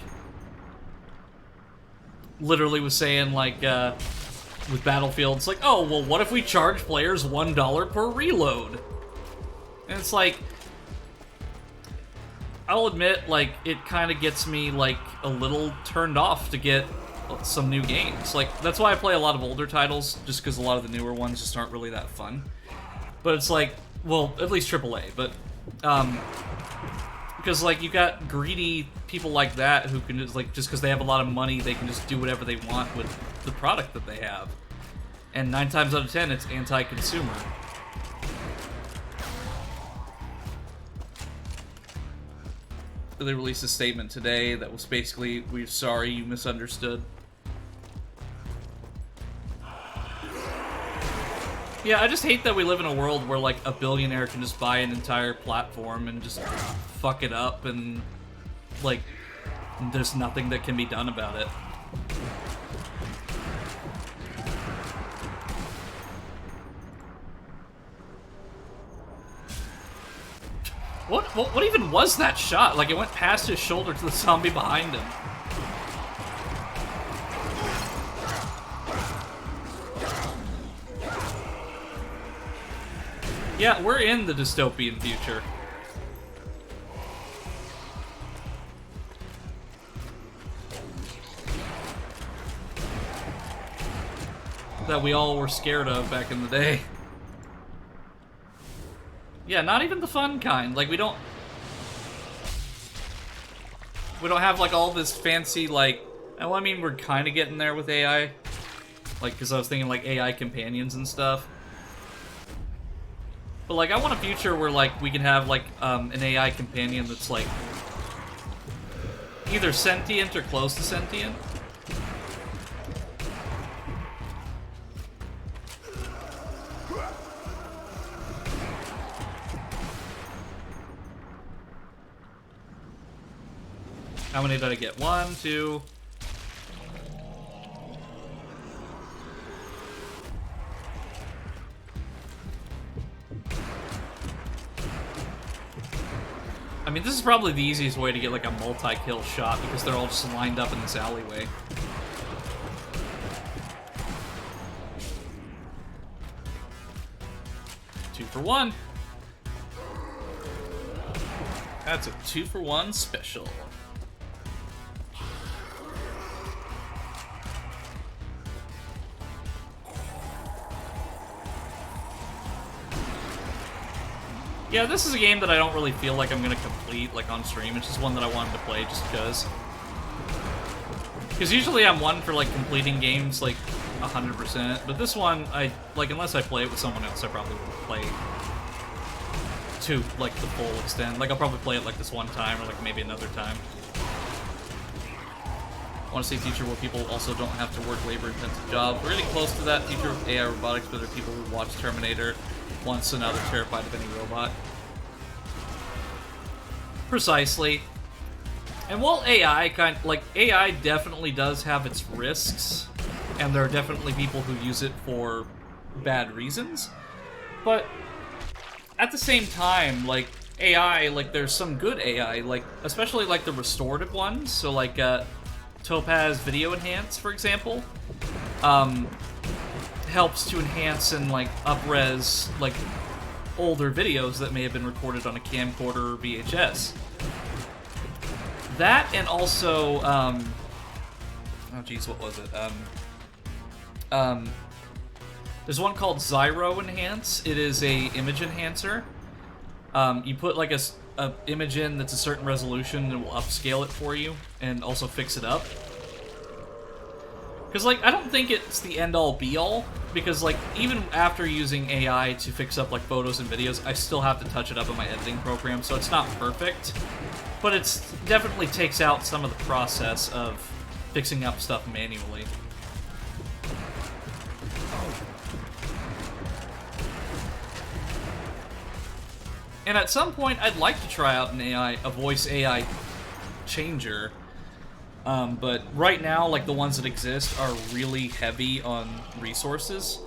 literally was saying, like, with Battlefield, it's like, oh, well, what if we charge players $1 per reload? And it's like, I'll admit, like, it kind of gets me, like, a little turned off to get some new games. Like, that's why I play a lot of older titles, just because a lot of the newer ones just aren't really that fun. But it's like, well, at least AAA, but, because, like, you got greedy people like that who can just, like, just because they have a lot of money, they can just do whatever they want with the product that they have. And 9 times out of 10, it's anti-consumer. They released a statement today that was basically, we're sorry you misunderstood. Yeah, I just hate that we live in a world where, like, a billionaire can just buy an entire platform and just fuck it up, and, like, there's nothing that can be done about it. What even was that shot? Like, it went past his shoulder to the zombie behind him. Yeah, we're in the dystopian future. That we all were scared of back in the day. Yeah, not even the fun kind. Like, we don't have, like, all this fancy, like... Well, I mean, we're kind of getting there with AI. Like, because I was thinking, like, AI companions and stuff. But, like, I want a future where, like, we can have, like, an AI companion that's, like, either sentient or close to sentient. How many did I get? 1, 2... I mean, this is probably the easiest way to get, like, a multi-kill shot, because they're all just lined up in this alleyway. Two for one. That's a 2-for-1 special. Yeah, this is a game that I don't really feel like I'm gonna complete, like, on stream. It's just one that I wanted to play just because. Because usually I'm one for, like, completing games, like, 100%. But this one, like, unless I play it with someone else, I probably won't play to, like, the full extent. Like, I'll probably play it, like, this one time, or, like, maybe another time. I want to see a future where people also don't have to work labor-intensive jobs. We're getting close to that future of AI robotics, but there are people who watch Terminator once and now they're terrified of any robot. Precisely. And while AI AI definitely does have its risks, and there are definitely people who use it for bad reasons, but at the same time, like, AI, like, there's some good AI, like, especially, like, the restorative ones, so, like, Topaz Video Enhance, for example, helps to enhance and, like, up-res, like, older videos that may have been recorded on a camcorder or VHS. That, and also, oh geez, what was it? There's one called Zyro Enhance. It is a image enhancer. You put, like, a image in that's a certain resolution, and it will upscale it for you, and also fix it up. Because, like, I don't think it's the end-all, be-all, because, like, even after using AI to fix up, like, photos and videos, I still have to touch it up in my editing program, so it's not perfect. But it definitely takes out some of the process of fixing up stuff manually. And at some point, I'd like to try out a voice AI changer. But right now, like, the ones that exist are really heavy on resources.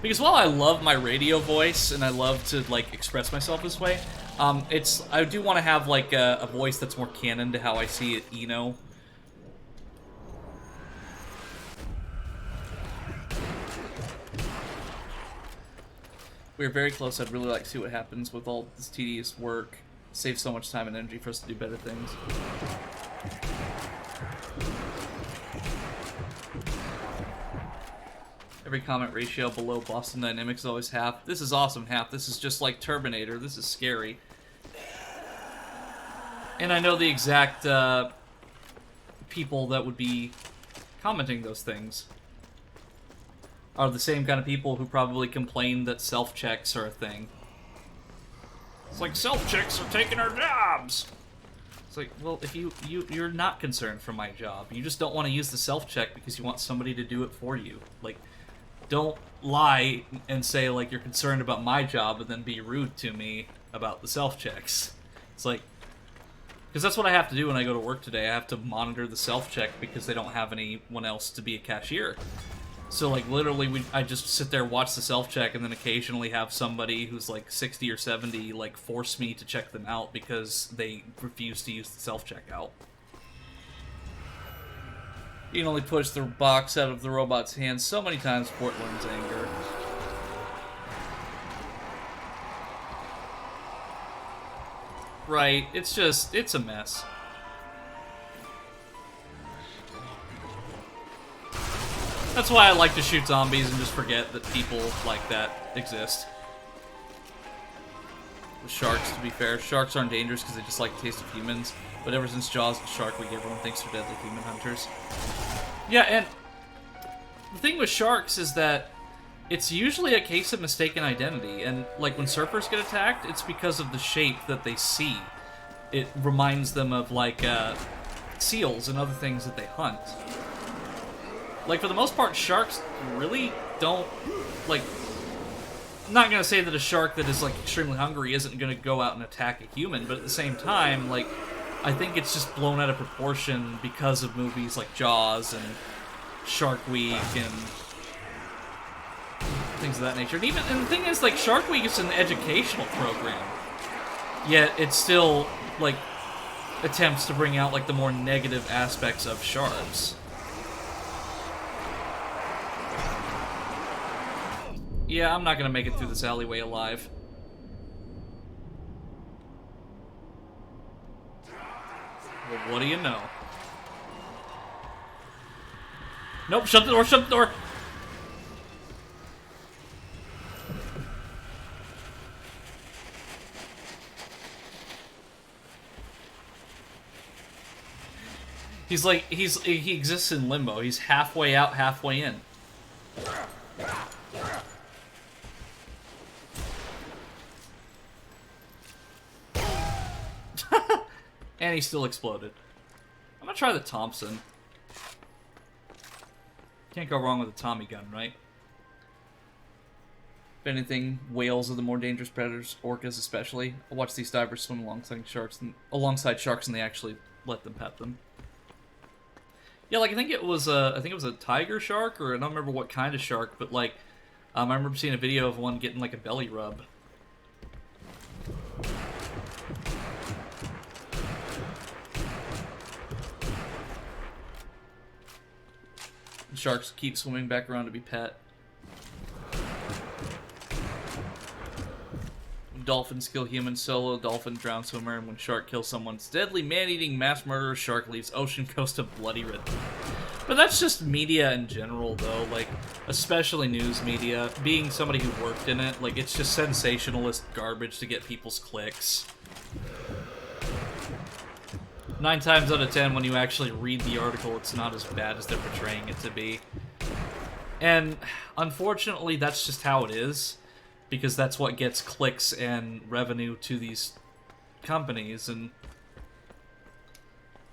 Because while I love my radio voice, and I love to, like, express myself this way, I do want to have like a voice that's more canon to how I see it, We're very close. I'd really like to see what happens with all this tedious work. Save so much time and energy for us to do better things. Every comment ratio below Boston Dynamics is always half. This is awesome, half. This is just like Terminator. This is scary. And I know the exact people that would be commenting those things are the same kind of people who probably complain that self-checks are a thing. It's like, self-checks are taking our jobs! It's like, well, if you're not concerned for my job. You just don't want to use the self-check because you want somebody to do it for you. Like, don't lie and say, like, you're concerned about my job and then be rude to me about the self-checks. It's like, because that's what I have to do when I go to work today. I have to monitor the self-check because they don't have anyone else to be a cashier. So, like, literally, I just sit there, watch the self-check, and then occasionally have somebody who's, like, 60 or 70, like, force me to check them out because they refuse to use the self-check out. You can only push the box out of the robot's hands so many times before it learns anger. Right, it's a mess. That's why I like to shoot zombies and just forget that people like that exist. With sharks, to be fair. Sharks aren't dangerous because they just like the taste of humans. But ever since Jaws and Shark Week, everyone thinks they're deadly human hunters. Yeah, and the thing with sharks is that it's usually a case of mistaken identity. And, like, when surfers get attacked, it's because of the shape that they see. It reminds them of, like, seals and other things that they hunt. Like, for the most part, sharks really don't, like... I'm not gonna say that a shark that is, like, extremely hungry isn't gonna go out and attack a human, but at the same time, like, I think it's just blown out of proportion because of movies like Jaws and Shark Week and things of that nature. And the thing is, like, Shark Week is an educational program, yet it still, like, attempts to bring out, like, the more negative aspects of sharks. Yeah, I'm not gonna make it through this alleyway alive. Well, what do you know? Nope, shut the door, shut the door! He's like, he exists in limbo. He's halfway out, halfway in. And he still exploded. I'm gonna try the Thompson. Can't go wrong with a Tommy gun, right? If anything, whales are the more dangerous predators, orcas especially. I watch these divers swim alongside sharks, and they actually let them pet them. Yeah, like I think it was a tiger shark, or I don't remember what kind of shark, but like, I remember seeing a video of one getting like a belly rub. Sharks keep swimming back around to be pet. When dolphins kill humans solo, dolphin drown swimmer, and when shark kills someone, it's deadly man-eating mass murderer shark leaves ocean coast a bloody red. But that's just media in general, though. Like, especially news media. Being somebody who worked in it, like, it's just sensationalist garbage to get people's clicks. 9 times out of 10, when you actually read the article, it's not as bad as they're portraying it to be. And, unfortunately, that's just how it is, because that's what gets clicks and revenue to these companies, and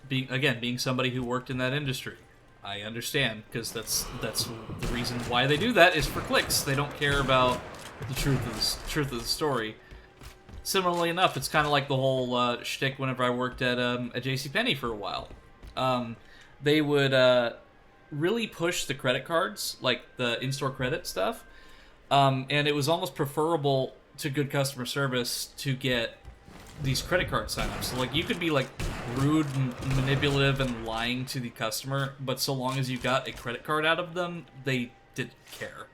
being somebody who worked in that industry, I understand, because that's the reason why they do that, is for clicks. They don't care about the truth of the story. Similarly enough, it's kind of like the whole shtick whenever I worked at JCPenney for a while. They would really push the credit cards, like the in-store credit stuff, and it was almost preferable to good customer service to get these credit card signups. So, like, you could be, like, rude, manipulative, and lying to the customer, but so long as you got a credit card out of them, they didn't care.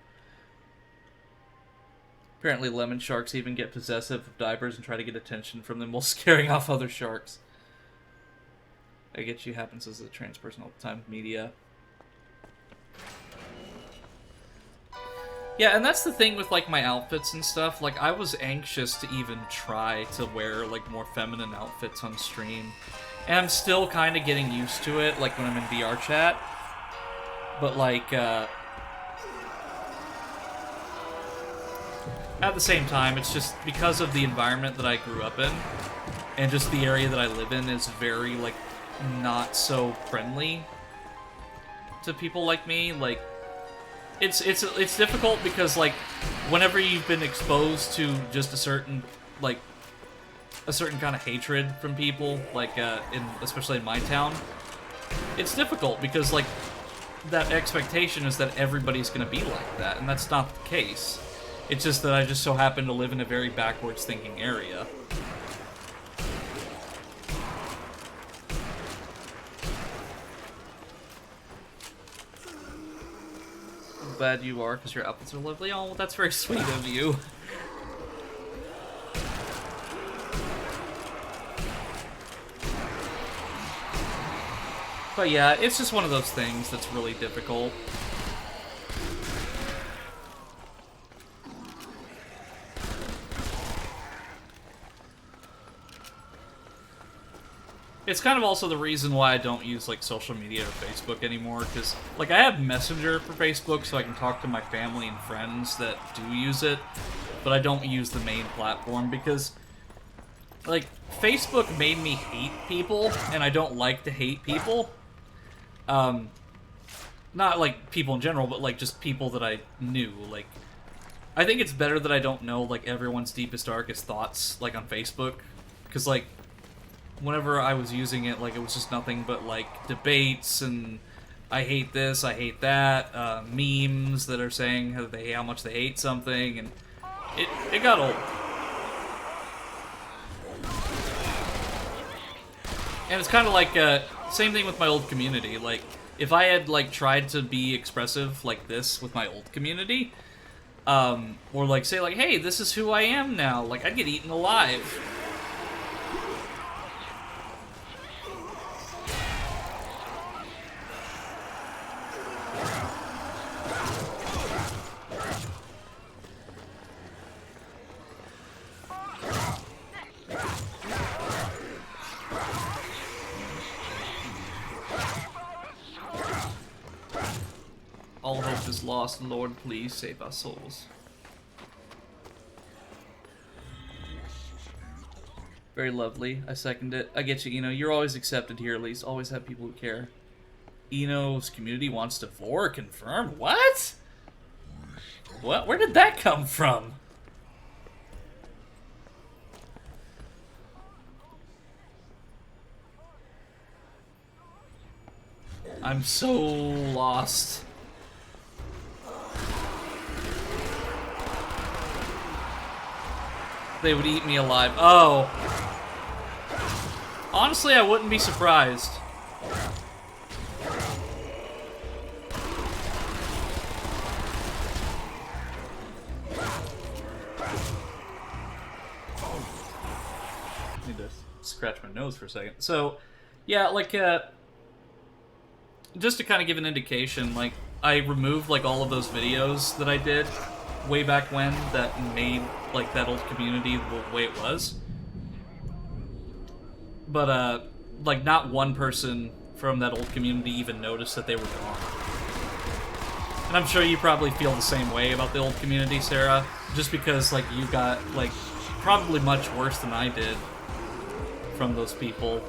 Apparently lemon sharks even get possessive of divers and try to get attention from them while scaring off other sharks. I get you, happens as a trans person all the time with media. Yeah, and that's the thing with, like, my outfits and stuff. Like, I was anxious to even try to wear, like, more feminine outfits on stream. And I'm still kind of getting used to it, like, when I'm in VR chat. But, like, at the same time, it's just because of the environment that I grew up in, and just the area that I live in is very, like, not so friendly to people like me. Like, it's difficult because, like, whenever you've been exposed to just a certain kind of hatred from people, like, especially in my town, it's difficult because, like, that expectation is that everybody's gonna be like that, and that's not the case. It's just that I just so happen to live in a very backwards thinking area. I'm glad you are, because your outfits are lovely. Oh, well, that's very sweet of you. But yeah, it's just one of those things that's really difficult. It's kind of also the reason why I don't use, like, social media or Facebook anymore, because, like, I have Messenger for Facebook so I can talk to my family and friends that do use it, but I don't use the main platform because, like, Facebook made me hate people, and I don't like to hate people. Not, like, people in general, but, like, just people that I knew. Like, I think it's better that I don't know, like, everyone's deepest, darkest thoughts, like, on Facebook, because, like, whenever I was using it, like, it was just nothing but, like, debates and I hate this, I hate that, memes that are saying how much they hate something, and it got old. And it's kind of like, same thing with my old community. Like, if I had, like, tried to be expressive like this with my old community, or, like, say, like, hey, this is who I am now, like, I'd get eaten alive. All hope is lost, Lord, please save our souls. Very lovely. I second it. I get you, Eno. You're always accepted here, at least. Always have people who care. Eno's community wants to vor. Confirmed. What? What? Where did that come from? I'm so lost. They would eat me alive. Oh. Honestly, I wouldn't be surprised. Need to scratch my nose for a second. So, yeah, like, just to kind of give an indication, like, I removed, like, all of those videos that I did way back when that made, like, that old community the way it was. But, like, not one person from that old community even noticed that they were gone. And I'm sure you probably feel the same way about the old community, Sarah, just because, like, you got, like, probably much worse than I did from those people.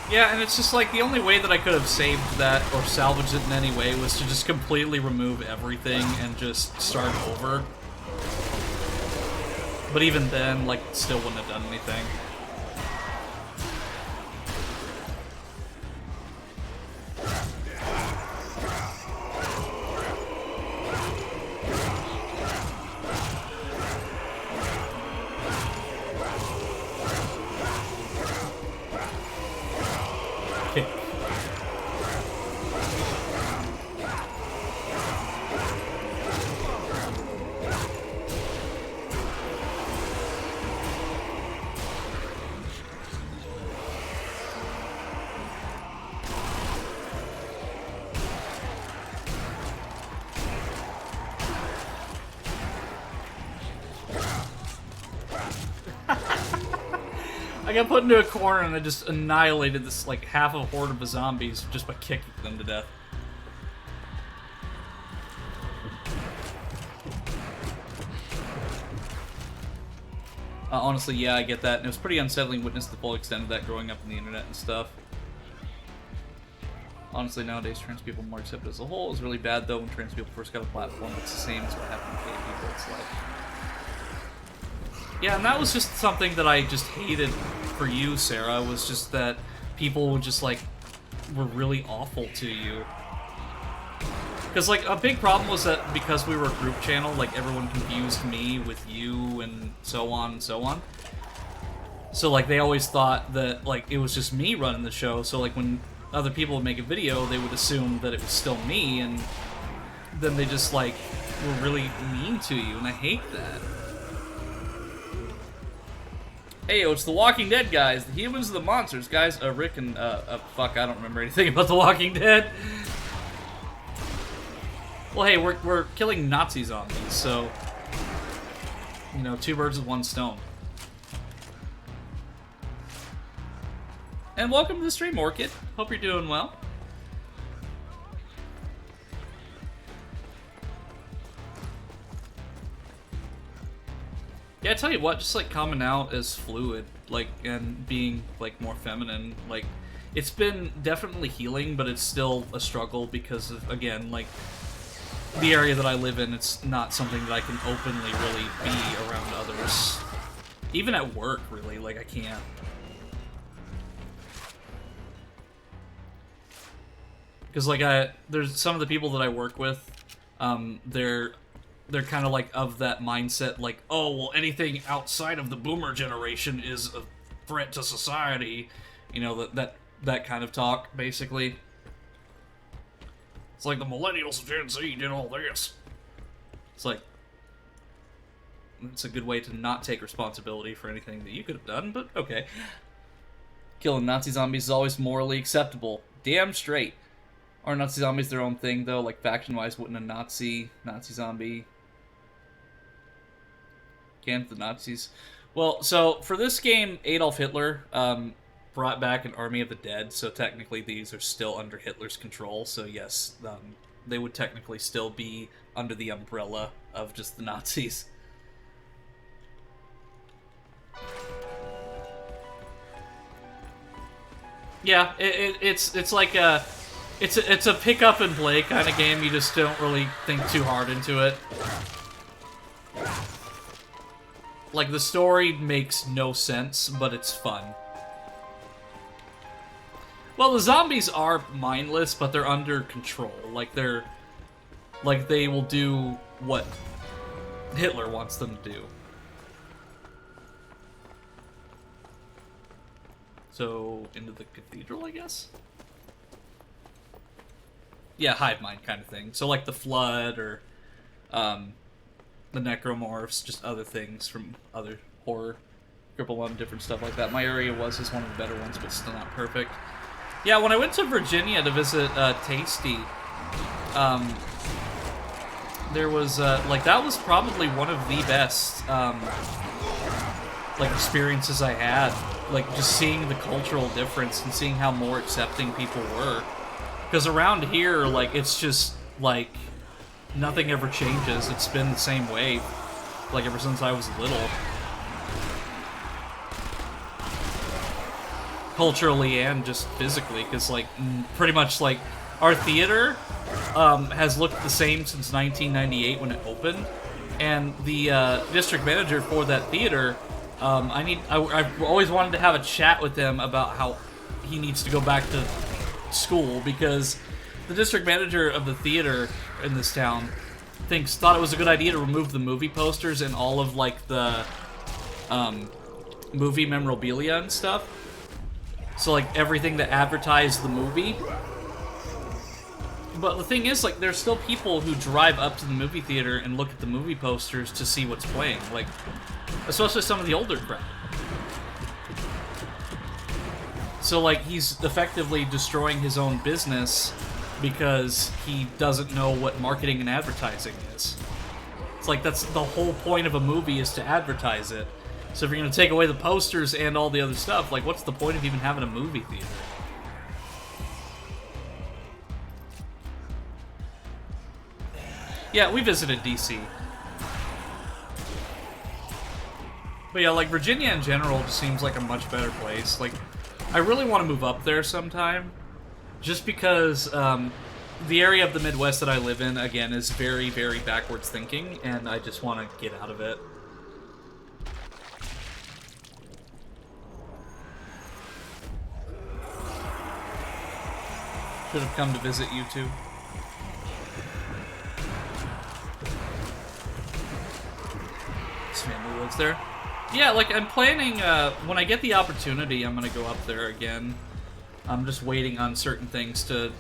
Yeah, and it's just like the only way that I could have saved that or salvaged it in any way was to just completely remove everything and just start over. But even then, like, still wouldn't have done anything. I got put into a corner and I just annihilated this, like, half a horde of zombies just by kicking them to death. Honestly, yeah, I get that. And it was pretty unsettling to witness the full extent of that growing up in the internet and stuff. Honestly, nowadays, trans people are more accepted as a whole. It was really bad, though, when trans people first got a platform. It's the same as what happened to gay people. It's like... Yeah, and that was just something that I just hated for you, Sarah, was just that people would just, like, were really awful to you. Because, like, a big problem was that because we were a group channel, like, everyone confused me with you and so on and so on. So, like, they always thought that, like, it was just me running the show, so, like, when other people would make a video, they would assume that it was still me, and then they just, like, were really mean to you, and I hate that. Hey, it's the Walking Dead guys, the humans and the monsters, guys. Rick and, fuck, I don't remember anything about the Walking Dead. Well, hey, we're killing Nazi zombies, so, you know, 2 birds with 1 stone. And welcome to the stream, Orchid. Hope you're doing well. Yeah, I tell you what, just, like, coming out as fluid, like, and being, like, more feminine, like, it's been definitely healing, but it's still a struggle because of, again, like, the area that I live in, it's not something that I can openly really be around others. Even at work, really, like, I can't. Because, like, there's some of the people that I work with, they're kind of, like, of that mindset, like, oh, well, anything outside of the boomer generation is a threat to society. You know, that kind of talk, basically. It's like the millennials of Gen Z did all this. It's like, it's a good way to not take responsibility for anything that you could have done, but okay. Killing Nazi zombies is always morally acceptable. Damn straight. Are Nazi zombies their own thing, though? Like, faction-wise, wouldn't a Nazi zombie camp the Nazis? Well, so, for this game, Adolf Hitler brought back an army of the dead, so technically these are still under Hitler's control, so yes, they would technically still be under the umbrella of just the Nazis. Yeah, it's like a... It's a pick up and play kind of game, you just don't really think too hard into it. Like, the story makes no sense, but it's fun. Well, the zombies are mindless, but they're under control. Like, they will do what Hitler wants them to do. So, into the cathedral, I guess? Yeah, hive mind kind of thing. So, like the Flood or the Necromorphs, just other things from other horror. Triple M, different stuff like that. My area was one of the better ones, but still not perfect. Yeah, when I went to Virginia to visit Tasty, there was, like, that was probably one of the best, like, experiences I had. Like, just seeing the cultural difference and seeing how more accepting people were. Because around here, like, it's just, like, nothing ever changes. It's been the same way, like, ever since I was little. culturally and just physically, because like pretty much like our theater has looked the same since 1998 when it opened, and the district manager for that theater, I've always wanted to have a chat with him about how he needs to go back to school, because the district manager of the theater in this town thought it was a good idea to remove the movie posters and all of like the movie memorabilia and stuff. So like everything that advertised the movie. But the thing is, like, there's still people who drive up to the movie theater and look at the movie posters to see what's playing. Like, especially some of the older crowd. So, like, he's effectively destroying his own business because he doesn't know what marketing and advertising is. It's like, that's the whole point of a movie, is to advertise it. So if you're going to take away the posters and all the other stuff, like, what's the point of even having a movie theater? Yeah, we visited DC. But yeah, like, Virginia in general just seems like a much better place. Like, I really want to move up there sometime, just because the area of the Midwest that I live in, again, is very, very backwards thinking, and I just want to get out of it. Should have come to visit you two. This family lives there. Yeah, like, I'm planning, when I get the opportunity, I'm gonna go up there again. I'm just waiting on certain things to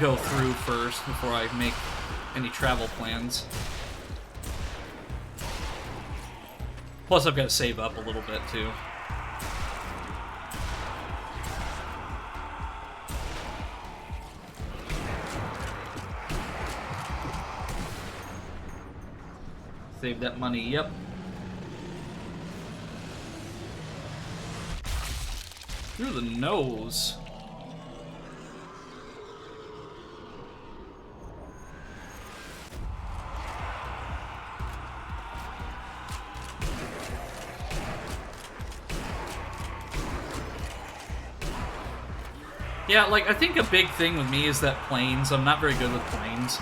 go through first before I make any travel plans. Plus, I've got to save up a little bit, too. Save that money, yep. Through the nose. Yeah, like, I think a big thing with me is that planes. I'm not very good with planes.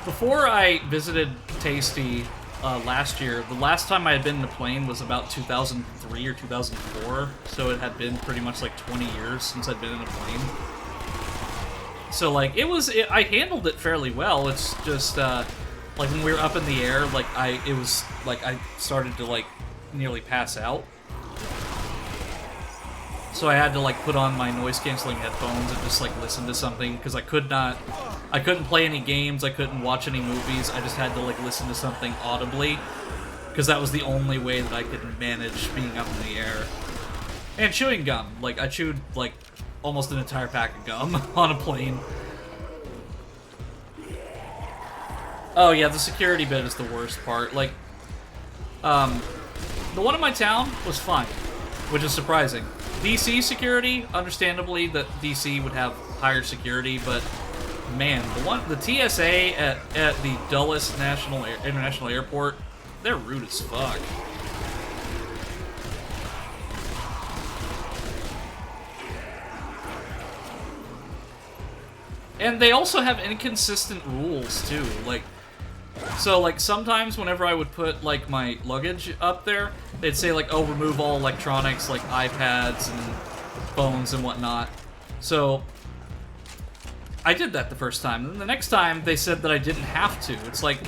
Before I visited Tasty last year, the last time I had been in a plane was about 2003 or 2004, so it had been pretty much like 20 years since I'd been in a plane. So, like, I handled it fairly well. It's just, like, when we were up in the air, like, I started to, like, nearly pass out. So I had to, like, put on my noise-canceling headphones and just, like, listen to something, because I couldn't play any games, I couldn't watch any movies, I just had to, like, listen to something audibly, because that was the only way that I could manage being up in the air. And chewing gum. Like, I chewed, like, almost an entire pack of gum on a plane. Oh, yeah, the security bit is the worst part. Like, the one in my town was fine, which is surprising. DC security, understandably, that DC would have higher security, but man, the TSA at the Dulles International Airport, they're rude as fuck. And they also have inconsistent rules too. So, like, sometimes whenever I would put, like, my luggage up there, they'd say, like, oh, remove all electronics, like iPads and phones and whatnot. So I did that the first time. And the next time, they said that I didn't have to. It's like,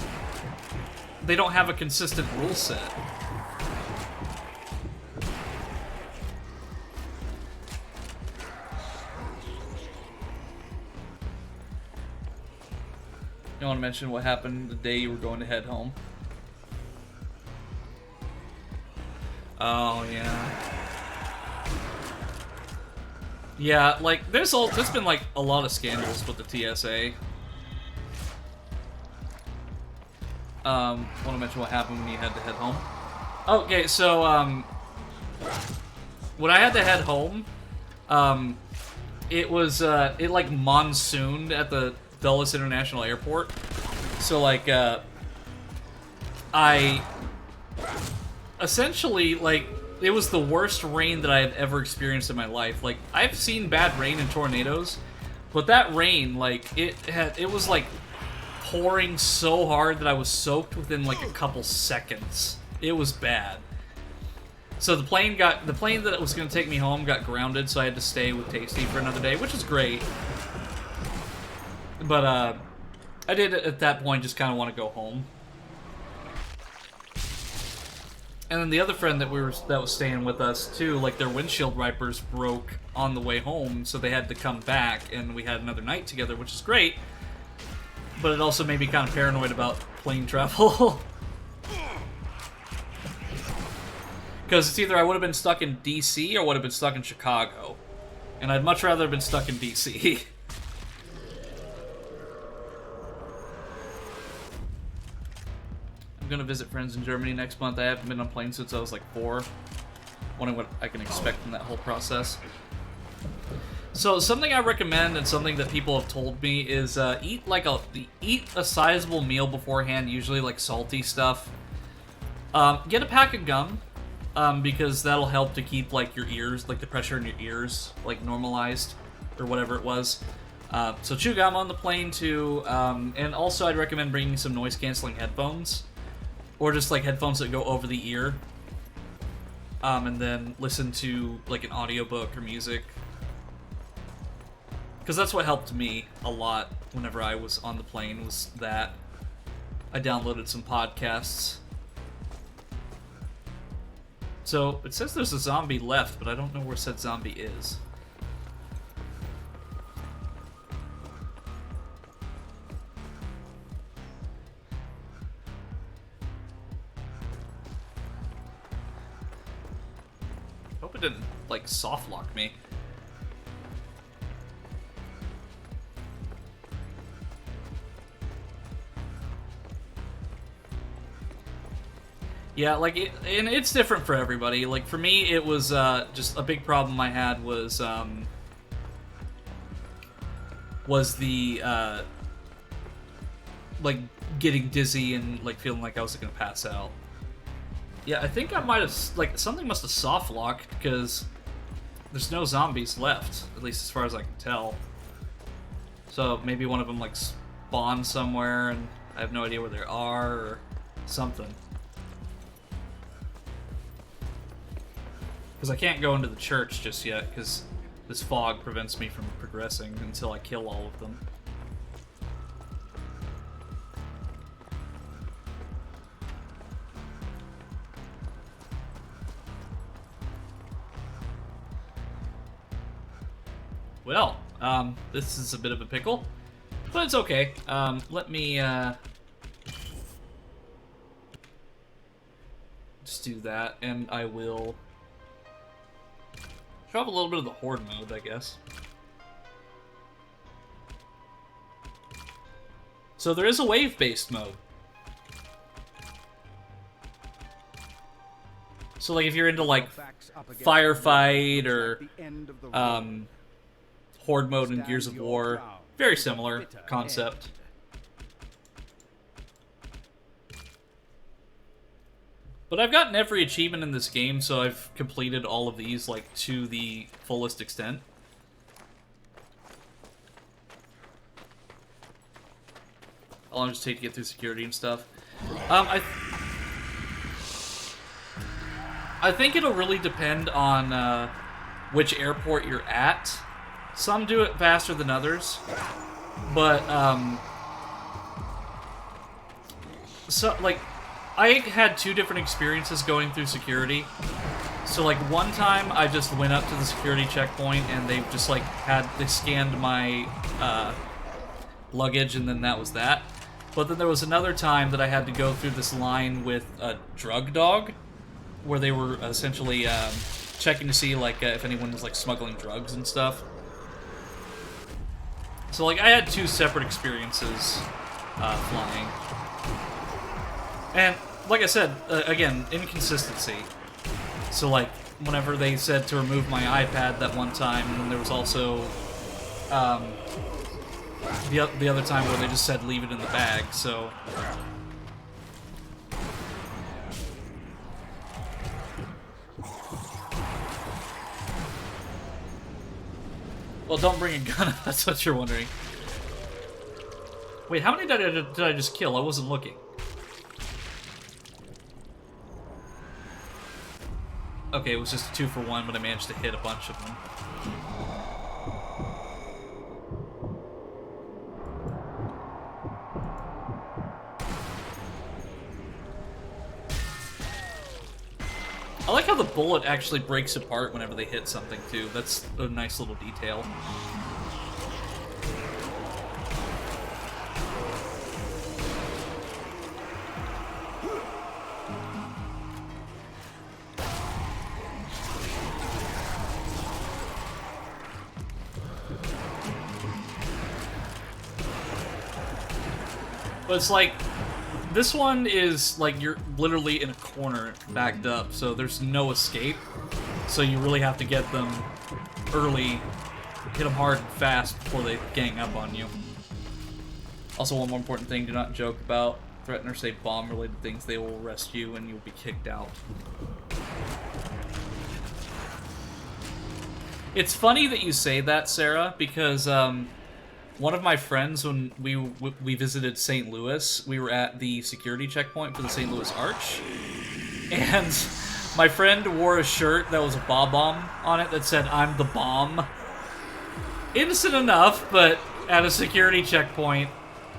they don't have a consistent rule set. You want to mention what happened the day you were going to head home? Oh, yeah. Yeah, like, there's been, like, a lot of scandals with the TSA. Want to mention what happened when you had to head home? Okay, so, when I had to head home, it was, it, like, monsooned at the Dulles International Airport. So, like, I essentially, like, it was the worst rain that I have ever experienced in my life. Like, I've seen bad rain and tornadoes, but that rain, like, it was like pouring so hard that I was soaked within like a couple seconds. It was bad. So the plane that was going to take me home got grounded, so I had to stay with Tasty for another day, which is great. But I did at that point just kind of want to go home. And then the other friend that was staying with us too, like their windshield wipers broke on the way home, so they had to come back, and we had another night together, which is great. But it also made me kind of paranoid about plane travel. Because it's either I would have been stuck in DC or would have been stuck in Chicago. And I'd much rather have been stuck in DC. I'm gonna visit friends in Germany next month. I haven't been on planes since I was like 4. Wondering what I can expect from that whole process. So something I recommend and something that people have told me is eat a sizable meal beforehand, usually like salty stuff. Get a pack of gum, because that'll help to keep like your ears, like the pressure in your ears, like normalized or whatever it was. So chew gum on the plane too, and also I'd recommend bringing some noise canceling headphones. Or just like headphones that go over the ear. And then listen to like an audiobook or music. Because that's what helped me a lot whenever I was on the plane, was that. I downloaded some podcasts. So, it says there's a zombie left, but I don't know where said zombie is. Hope it didn't, like, soft lock me. Yeah, like, and it's different for everybody. Like, for me, it was, just a big problem I had was the, like, getting dizzy and, like, feeling like I was gonna pass out. Yeah, I think I might have, like, something must have soft locked, because there's no zombies left, at least as far as I can tell. So maybe one of them, like, spawned somewhere, and I have no idea where they are, or something. Because I can't go into the church just yet, because this fog prevents me from progressing until I kill all of them. Well, this is a bit of a pickle, but it's okay. Let me, just do that, and I will show off a little bit of the horde mode, I guess. So there is a wave-based mode. So, like, if you're into, like, firefight or, horde mode in Gears of War, very similar concept. But I've gotten every achievement in this game, so I've completed all of these, like, to the fullest extent. How long does it take to get through security and stuff? I think it'll really depend on which airport you're at. Some do it faster than others, but so, like, I had 2 different experiences going through security. So, like, one time I just went up to the security checkpoint and they just, like, they scanned my luggage, and then that was that. But then there was another time that I had to go through this line with a drug dog, where they were essentially checking to see, like, if anyone was, like, smuggling drugs and stuff. So, like, I had 2 separate experiences flying. And, like I said, again, inconsistency. So, like, whenever they said to remove my iPad that one time, and then there was also the other time where they just said leave it in the bag, so... Well, don't bring a gun if that's what you're wondering. Wait, how many did I just kill? I wasn't looking. Okay, it was just a 2-for-1, but I managed to hit a bunch of them. I like how the bullet actually breaks apart whenever they hit something, too. That's a nice little detail. But it's like, this one is like you're literally in a corner backed up, so there's no escape. So you really have to get them early, hit them hard and fast before they gang up on you. Also, one more important thing, do not joke about, threaten or say bomb-related things. They will arrest you and you'll be kicked out. It's funny that you say that, Sarah, because one of my friends, when we visited St. Louis, we were at the security checkpoint for the St. Louis Arch, and my friend wore a shirt that was a bomb on it that said, "I'm the bomb." Innocent enough, but at a security checkpoint,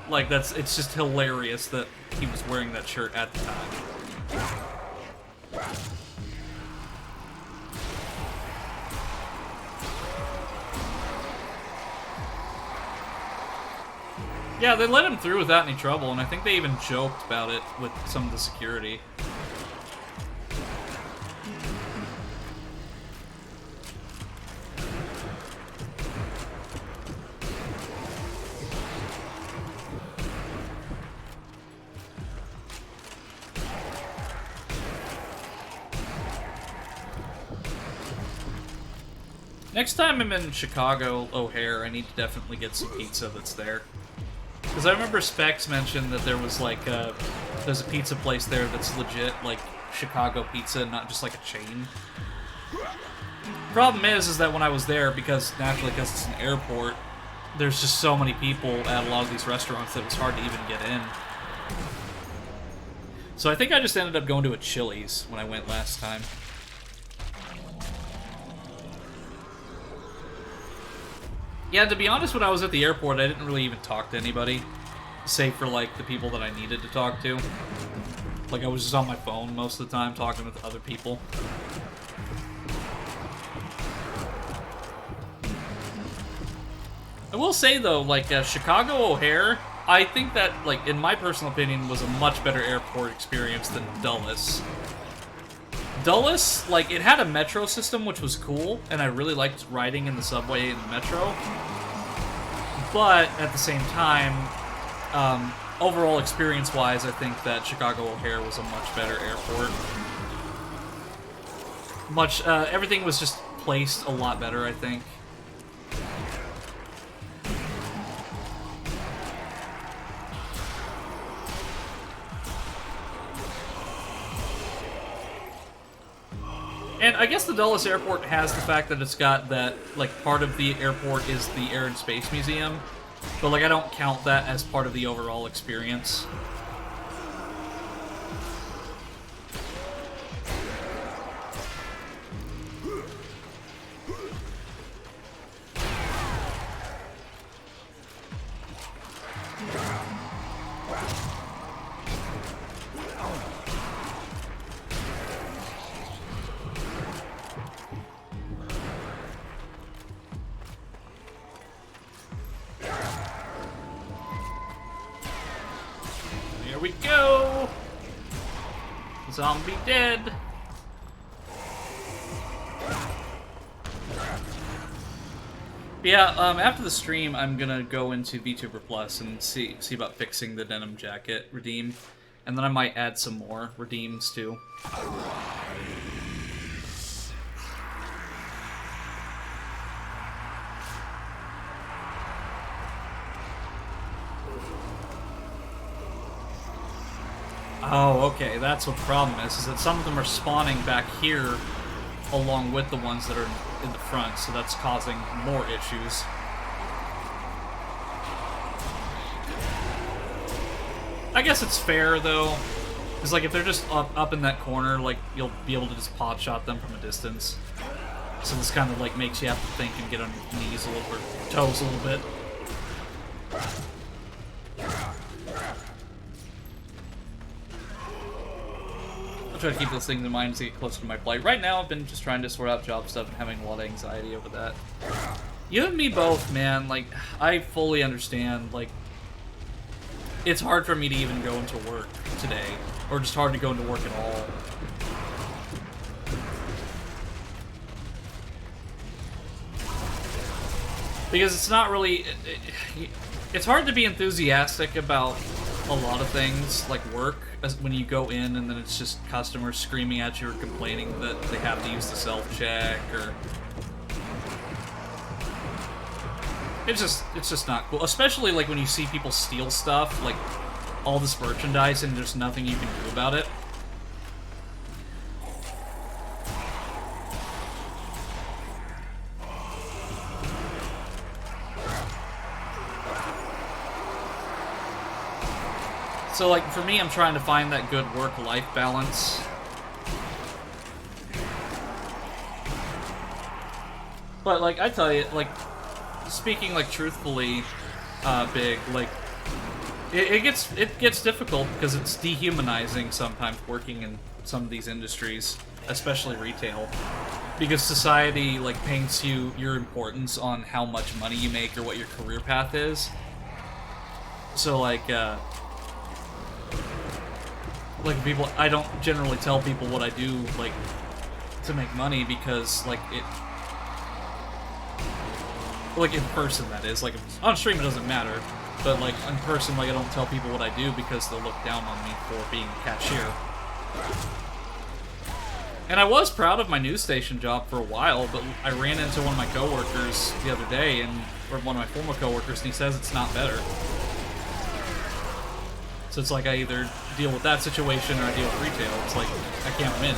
like, it's just hilarious that he was wearing that shirt at the time. Yeah, they let him through without any trouble, and I think they even joked about it with some of the security. Next time I'm in Chicago O'Hare, I need to definitely get some pizza that's there. Because I remember Specs mentioned that there was like there's a pizza place there that's legit like Chicago pizza, not just like a chain. Problem is that when I was there, because it's an airport, there's just so many people at a lot of these restaurants that it was hard to even get in. So I think I just ended up going to a Chili's when I went last time. Yeah, to be honest, when I was at the airport, I didn't really even talk to anybody, save for, like, the people that I needed to talk to. Like, I was just on my phone most of the time, talking with other people. I will say, though, like, Chicago O'Hare, I think that, like, in my personal opinion, was a much better airport experience than Dulles. Dulles, like, it had a metro system, which was cool, and I really liked riding in the subway and the metro. But, at the same time, overall experience-wise, I think that Chicago O'Hare was a much better airport. Everything was just placed a lot better, I think. And I guess the Dulles Airport has the fact that it's got that, like, part of the airport is the Air and Space Museum, but, like, I don't count that as part of the overall experience. Here we go! Zombie dead! Yeah, after the stream, I'm gonna go into VTuber Plus and see about fixing the denim jacket redeem. And then I might add some more redeems, too. Oh, okay, that's what the problem is that some of them are spawning back here along with the ones that are in the front, so that's causing more issues. I guess it's fair, though, because, like, if they're just up in that corner, like, you'll be able to just pot shot them from a distance. So this kind of, like, makes you have to think and get on your knees a little bit, toes a little bit. I'll try to keep those things in mind as I get closer to my flight. Right now, I've been just trying to sort out job stuff and having a lot of anxiety over that. You and me both, man. Like, I fully understand, like, it's hard for me to even go into work today, or just hard to go into work at all. Because it's not really... It's hard to be enthusiastic about a lot of things, like work, when you go in and then it's just customers screaming at you or complaining that they have to use the self-check, or... It's just not cool. Especially, like, when you see people steal stuff, like, all this merchandise, and there's nothing you can do about it. So, like, for me, I'm trying to find that good work-life balance. But, like, I tell you, like, speaking, like, truthfully, Big, like, it gets difficult because it's dehumanizing sometimes working in some of these industries, especially retail, because society, like, paints you your importance on how much money you make or what your career path is. So, like people, I don't generally tell people what I do, like, to make money, because, like, like, in person, that is. Like, on stream, it doesn't matter. But, like, in person, like, I don't tell people what I do because they'll look down on me for being a cashier. And I was proud of my news station job for a while, but I ran into one of my coworkers the other day, or one of my former coworkers, and he says it's not better. So it's like I either deal with that situation or I deal with retail. It's like, I can't win.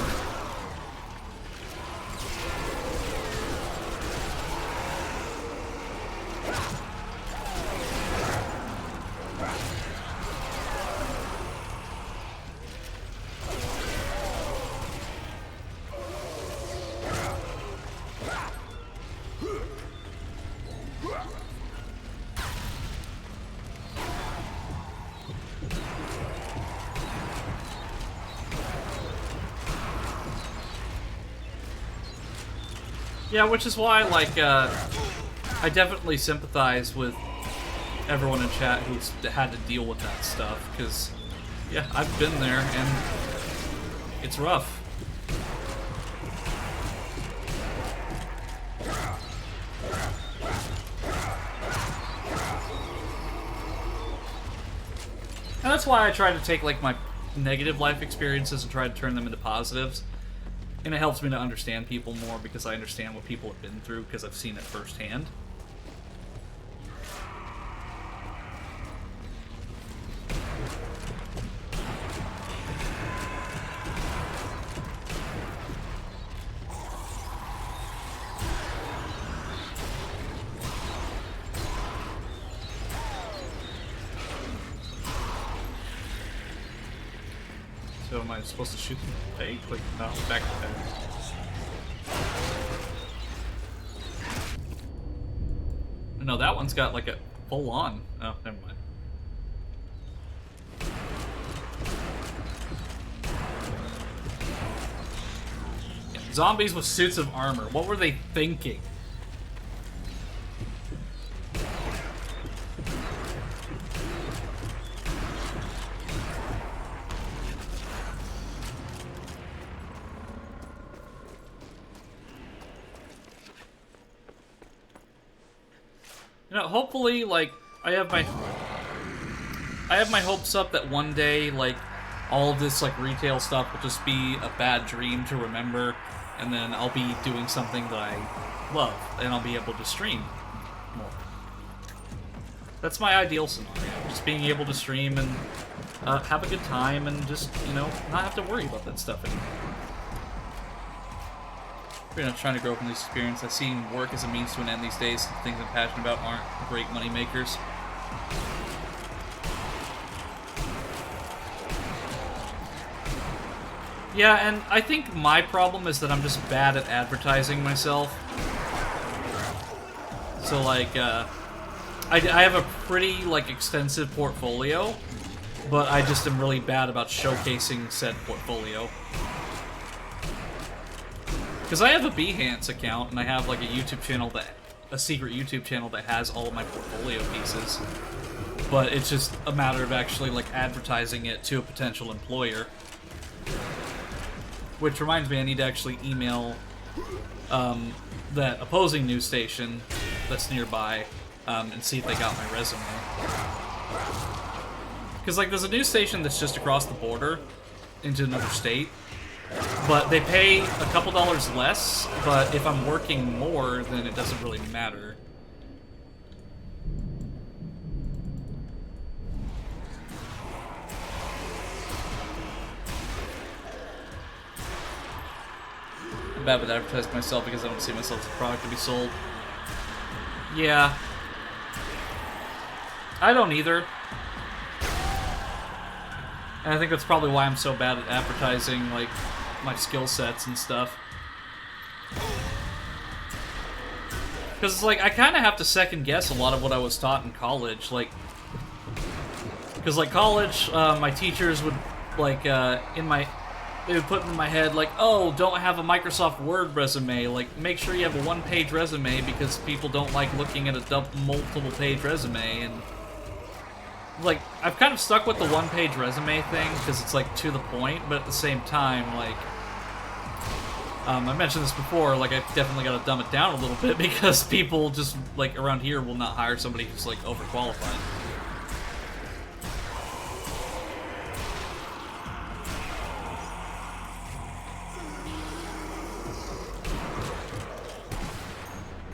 Yeah, which is why, like, I definitely sympathize with everyone in chat who's had to deal with that stuff, because, yeah, I've been there, and it's rough. And that's why I try to take, like, my negative life experiences and try to turn them into positives. And it helps me to understand people more because I understand what people have been through because I've seen it firsthand. So am I supposed to shoot them in the leg? Like, no, back to back. No, that one's got like a full on. Oh, never mind. Yeah, zombies with suits of armor. What were they thinking? You know, hopefully, like, I have my hopes up that one day, like, all of this, like, retail stuff will just be a bad dream to remember, and then I'll be doing something that I love, and I'll be able to stream more. That's my ideal scenario, just being able to stream and have a good time and just, you know, not have to worry about that stuff anymore. Pretty much trying to grow from this experience. I've seen work as a means to an end these days. The things I'm passionate about aren't great money makers. Yeah, and I think my problem is that I'm just bad at advertising myself. So, like, I have a pretty, like, extensive portfolio, but I just am really bad about showcasing said portfolio. Because I have a Behance account, and I have, like, a secret YouTube channel that has all of my portfolio pieces. But it's just a matter of actually, like, advertising it to a potential employer. Which reminds me, I need to actually email that opposing news station that's nearby and see if they got my resume. Because, like, there's a news station that's just across the border into another state, but they pay a couple dollars less, but if I'm working more, then it doesn't really matter. I'm bad with advertising myself because I don't see myself as a product to be sold. Yeah. I don't either. And I think that's probably why I'm so bad at advertising, like, my skill sets and stuff. Because it's like, I kind of have to second guess a lot of what I was taught in college, like... Because, like, college, my teachers would, like, they would put in my head, like, oh, don't have a Microsoft Word resume, like, make sure you have a one-page resume because people don't like looking at a multiple-page resume, and... Like, I've kind of stuck with the one-page resume thing, because it's, like, to the point, but at the same time, like... I mentioned this before, like, I definitely gotta dumb it down a little bit, because people just, like, around here will not hire somebody who's, like, overqualified.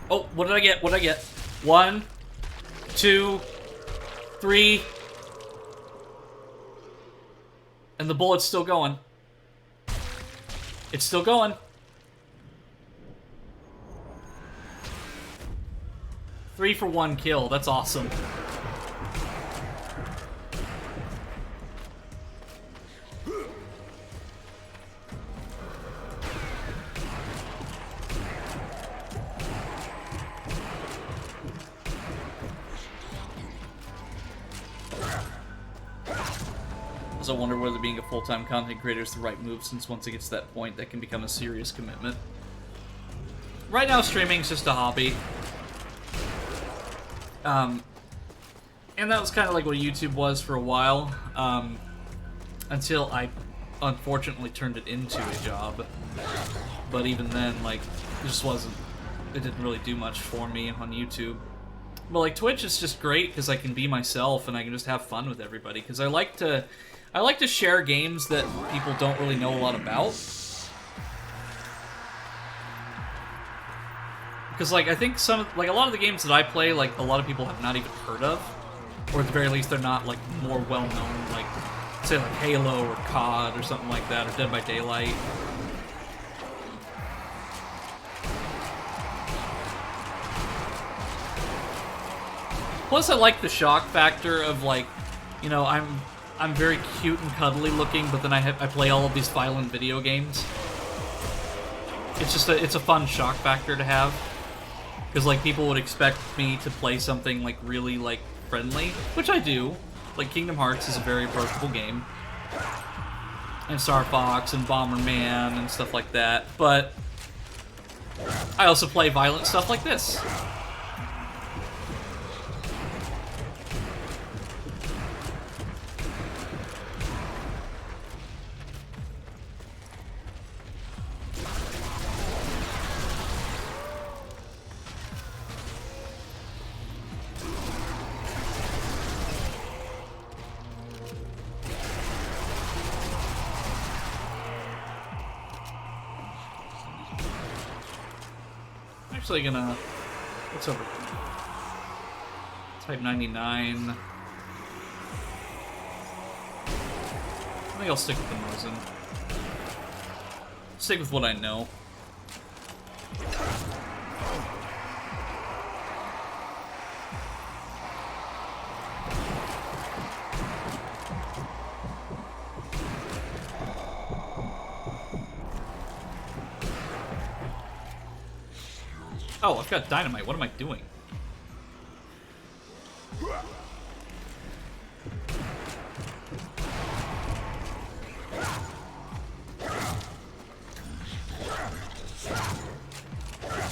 Oh, what did I get? What did I get? 1, 2, 3... And the bullet's still going. It's still going. 3 for 1 kill. That's awesome. I wonder whether being a full-time content creator is the right move, since once it gets to that point, that can become a serious commitment. Right now, streaming's just a hobby. And that was kind of like what YouTube was for a while, until I unfortunately turned it into a job. But even then, like, it just wasn't, it didn't really do much for me on YouTube. But, like, Twitch is just great because I can be myself and I can just have fun with everybody, because I like to share games that people don't really know a lot about. Because, like, I think a lot of the games that I play, like, a lot of people have not even heard of. Or at the very least, they're not, like, more well-known, like, say, like, Halo or COD or something like that, or Dead by Daylight. Plus, I like the shock factor of, like, you know, I'm very cute and cuddly looking, but then I play all of these violent video games. It's just it's a fun shock factor to have, because, like, people would expect me to play something, like, really, like, friendly, which I do. Like, Kingdom Hearts is a very approachable game, and Star Fox and Bomberman and stuff like that, but I also play violent stuff like this. Actually gonna, what's over here? Type 99. I think I'll stick with the Mosin. Stick with what I know. Oh, I've got dynamite. What am I doing?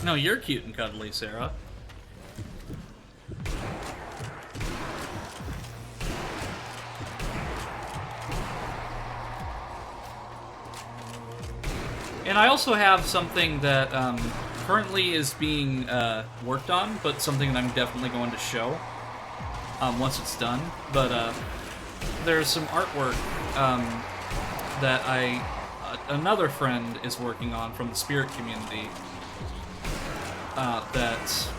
No, you're cute and cuddly, Sarah. And I also have something that currently is being worked on, but something that I'm definitely going to show once it's done. But there's some artwork that another friend is working on from the Spirit community that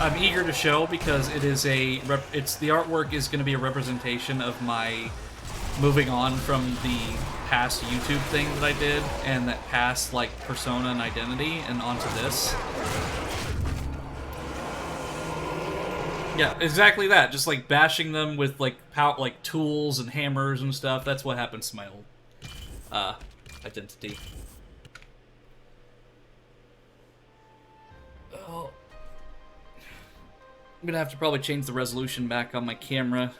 I'm eager to show because it is the artwork is going to be a representation of my moving on from the past YouTube thing that I did and that past like persona and identity and onto this. Yeah, exactly that. Just like bashing them with like tools and hammers and stuff. That's what happens to my old identity. Oh. I'm gonna have to probably change the resolution back on my camera,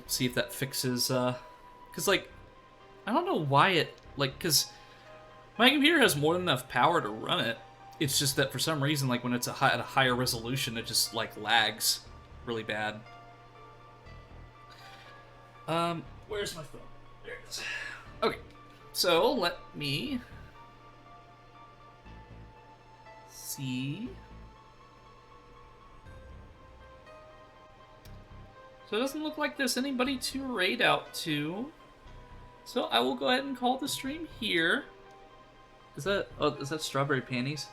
see if that fixes, cause like, I don't know why it, like, cause my computer has more than enough power to run it, it's just that for some reason, like, when it's at a higher resolution, it just, like, lags really bad. Where's my phone? There it is. Okay, so let me see. So it doesn't look like there's anybody to raid out to. So I will go ahead and call the stream here. Is that strawberry panties?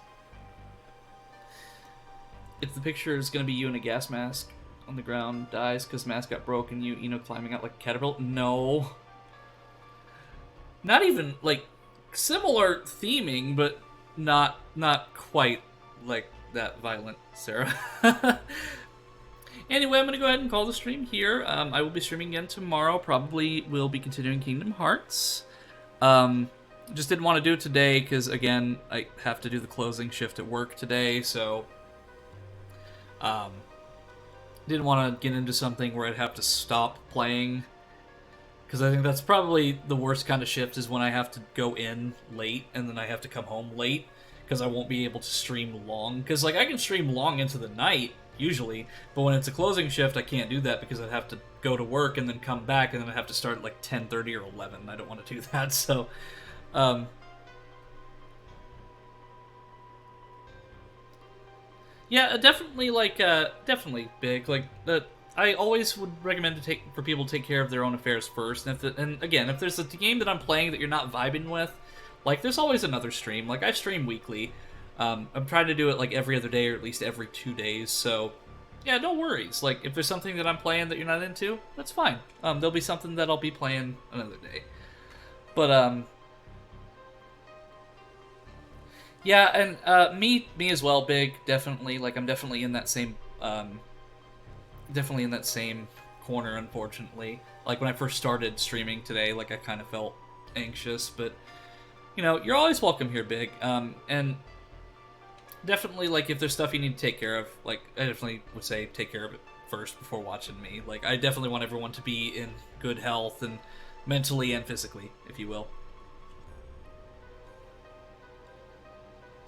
If the picture is going to be you in a gas mask on the ground, dies because mask got broken, you know, climbing out like a caterpillar? No. Not even, like, similar theming, but not quite like that violent, Sarah. Anyway, I'm going to go ahead and call the stream here. I will be streaming again tomorrow. Probably will be continuing Kingdom Hearts. Just didn't want to do it today because, again, I have to do the closing shift at work today, so didn't want to get into something where I'd have to stop playing, because I think that's probably the worst kind of shift is when I have to go in late and then I have to come home late, because I won't be able to stream long. Because, like, I can stream long into the night, usually, but when it's a closing shift, I can't do that because I'd have to go to work and then come back, and then I'd have to start at, like, 10:30 or 11. I don't want to do that, so yeah, definitely, like, definitely big. Like, I always would recommend for people to take care of their own affairs first. And again, if there's a game that I'm playing that you're not vibing with, like, there's always another stream. Like, I stream weekly. I'm trying to do it, like, every other day or at least every 2 days. So, yeah, no worries. Like, if there's something that I'm playing that you're not into, that's fine. There'll be something that I'll be playing another day. But, yeah, and me as well, big, definitely. Like, I'm definitely in that same corner, unfortunately. Like, when I first started streaming today, like, I kind of felt anxious, but, you know, you're always welcome here, big. And definitely, like, if there's stuff you need to take care of, like, I definitely would say take care of it first before watching me. Like, I definitely want everyone to be in good health, and mentally and physically, if you will.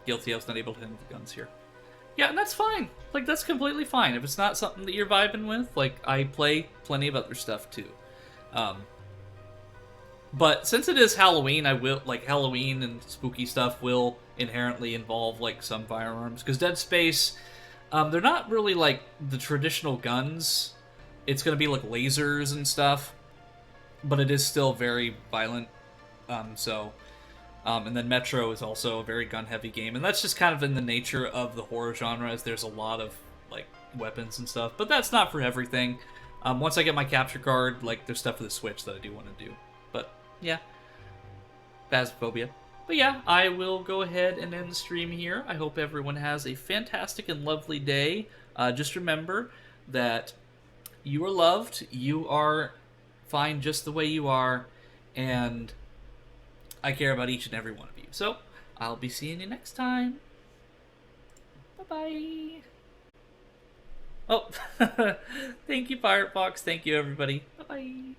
Guilty, I was not able to hit the guns here. Yeah, and that's fine. Like, that's completely fine. If it's not something that you're vibing with, like, I play plenty of other stuff, too. But since it is Halloween, Halloween and spooky stuff will inherently involve, like, some firearms. Because Dead Space, they're not really, like, the traditional guns. It's going to be, like, lasers and stuff. But it is still very violent. And then Metro is also a very gun-heavy game. And that's just kind of in the nature of the horror genre, as there's a lot of, like, weapons and stuff. But that's not for everything. Once I get my capture card, like, there's stuff for the Switch that I do want to do. But, yeah. Phasmophobia. But yeah, I will go ahead and end the stream here. I hope everyone has a fantastic and lovely day. Just remember that you are loved, you are fine just the way you are, and I care about each and every one of you. So, I'll be seeing you next time. Bye-bye. Oh, thank you, Pirate Fox. Thank you, everybody. Bye-bye.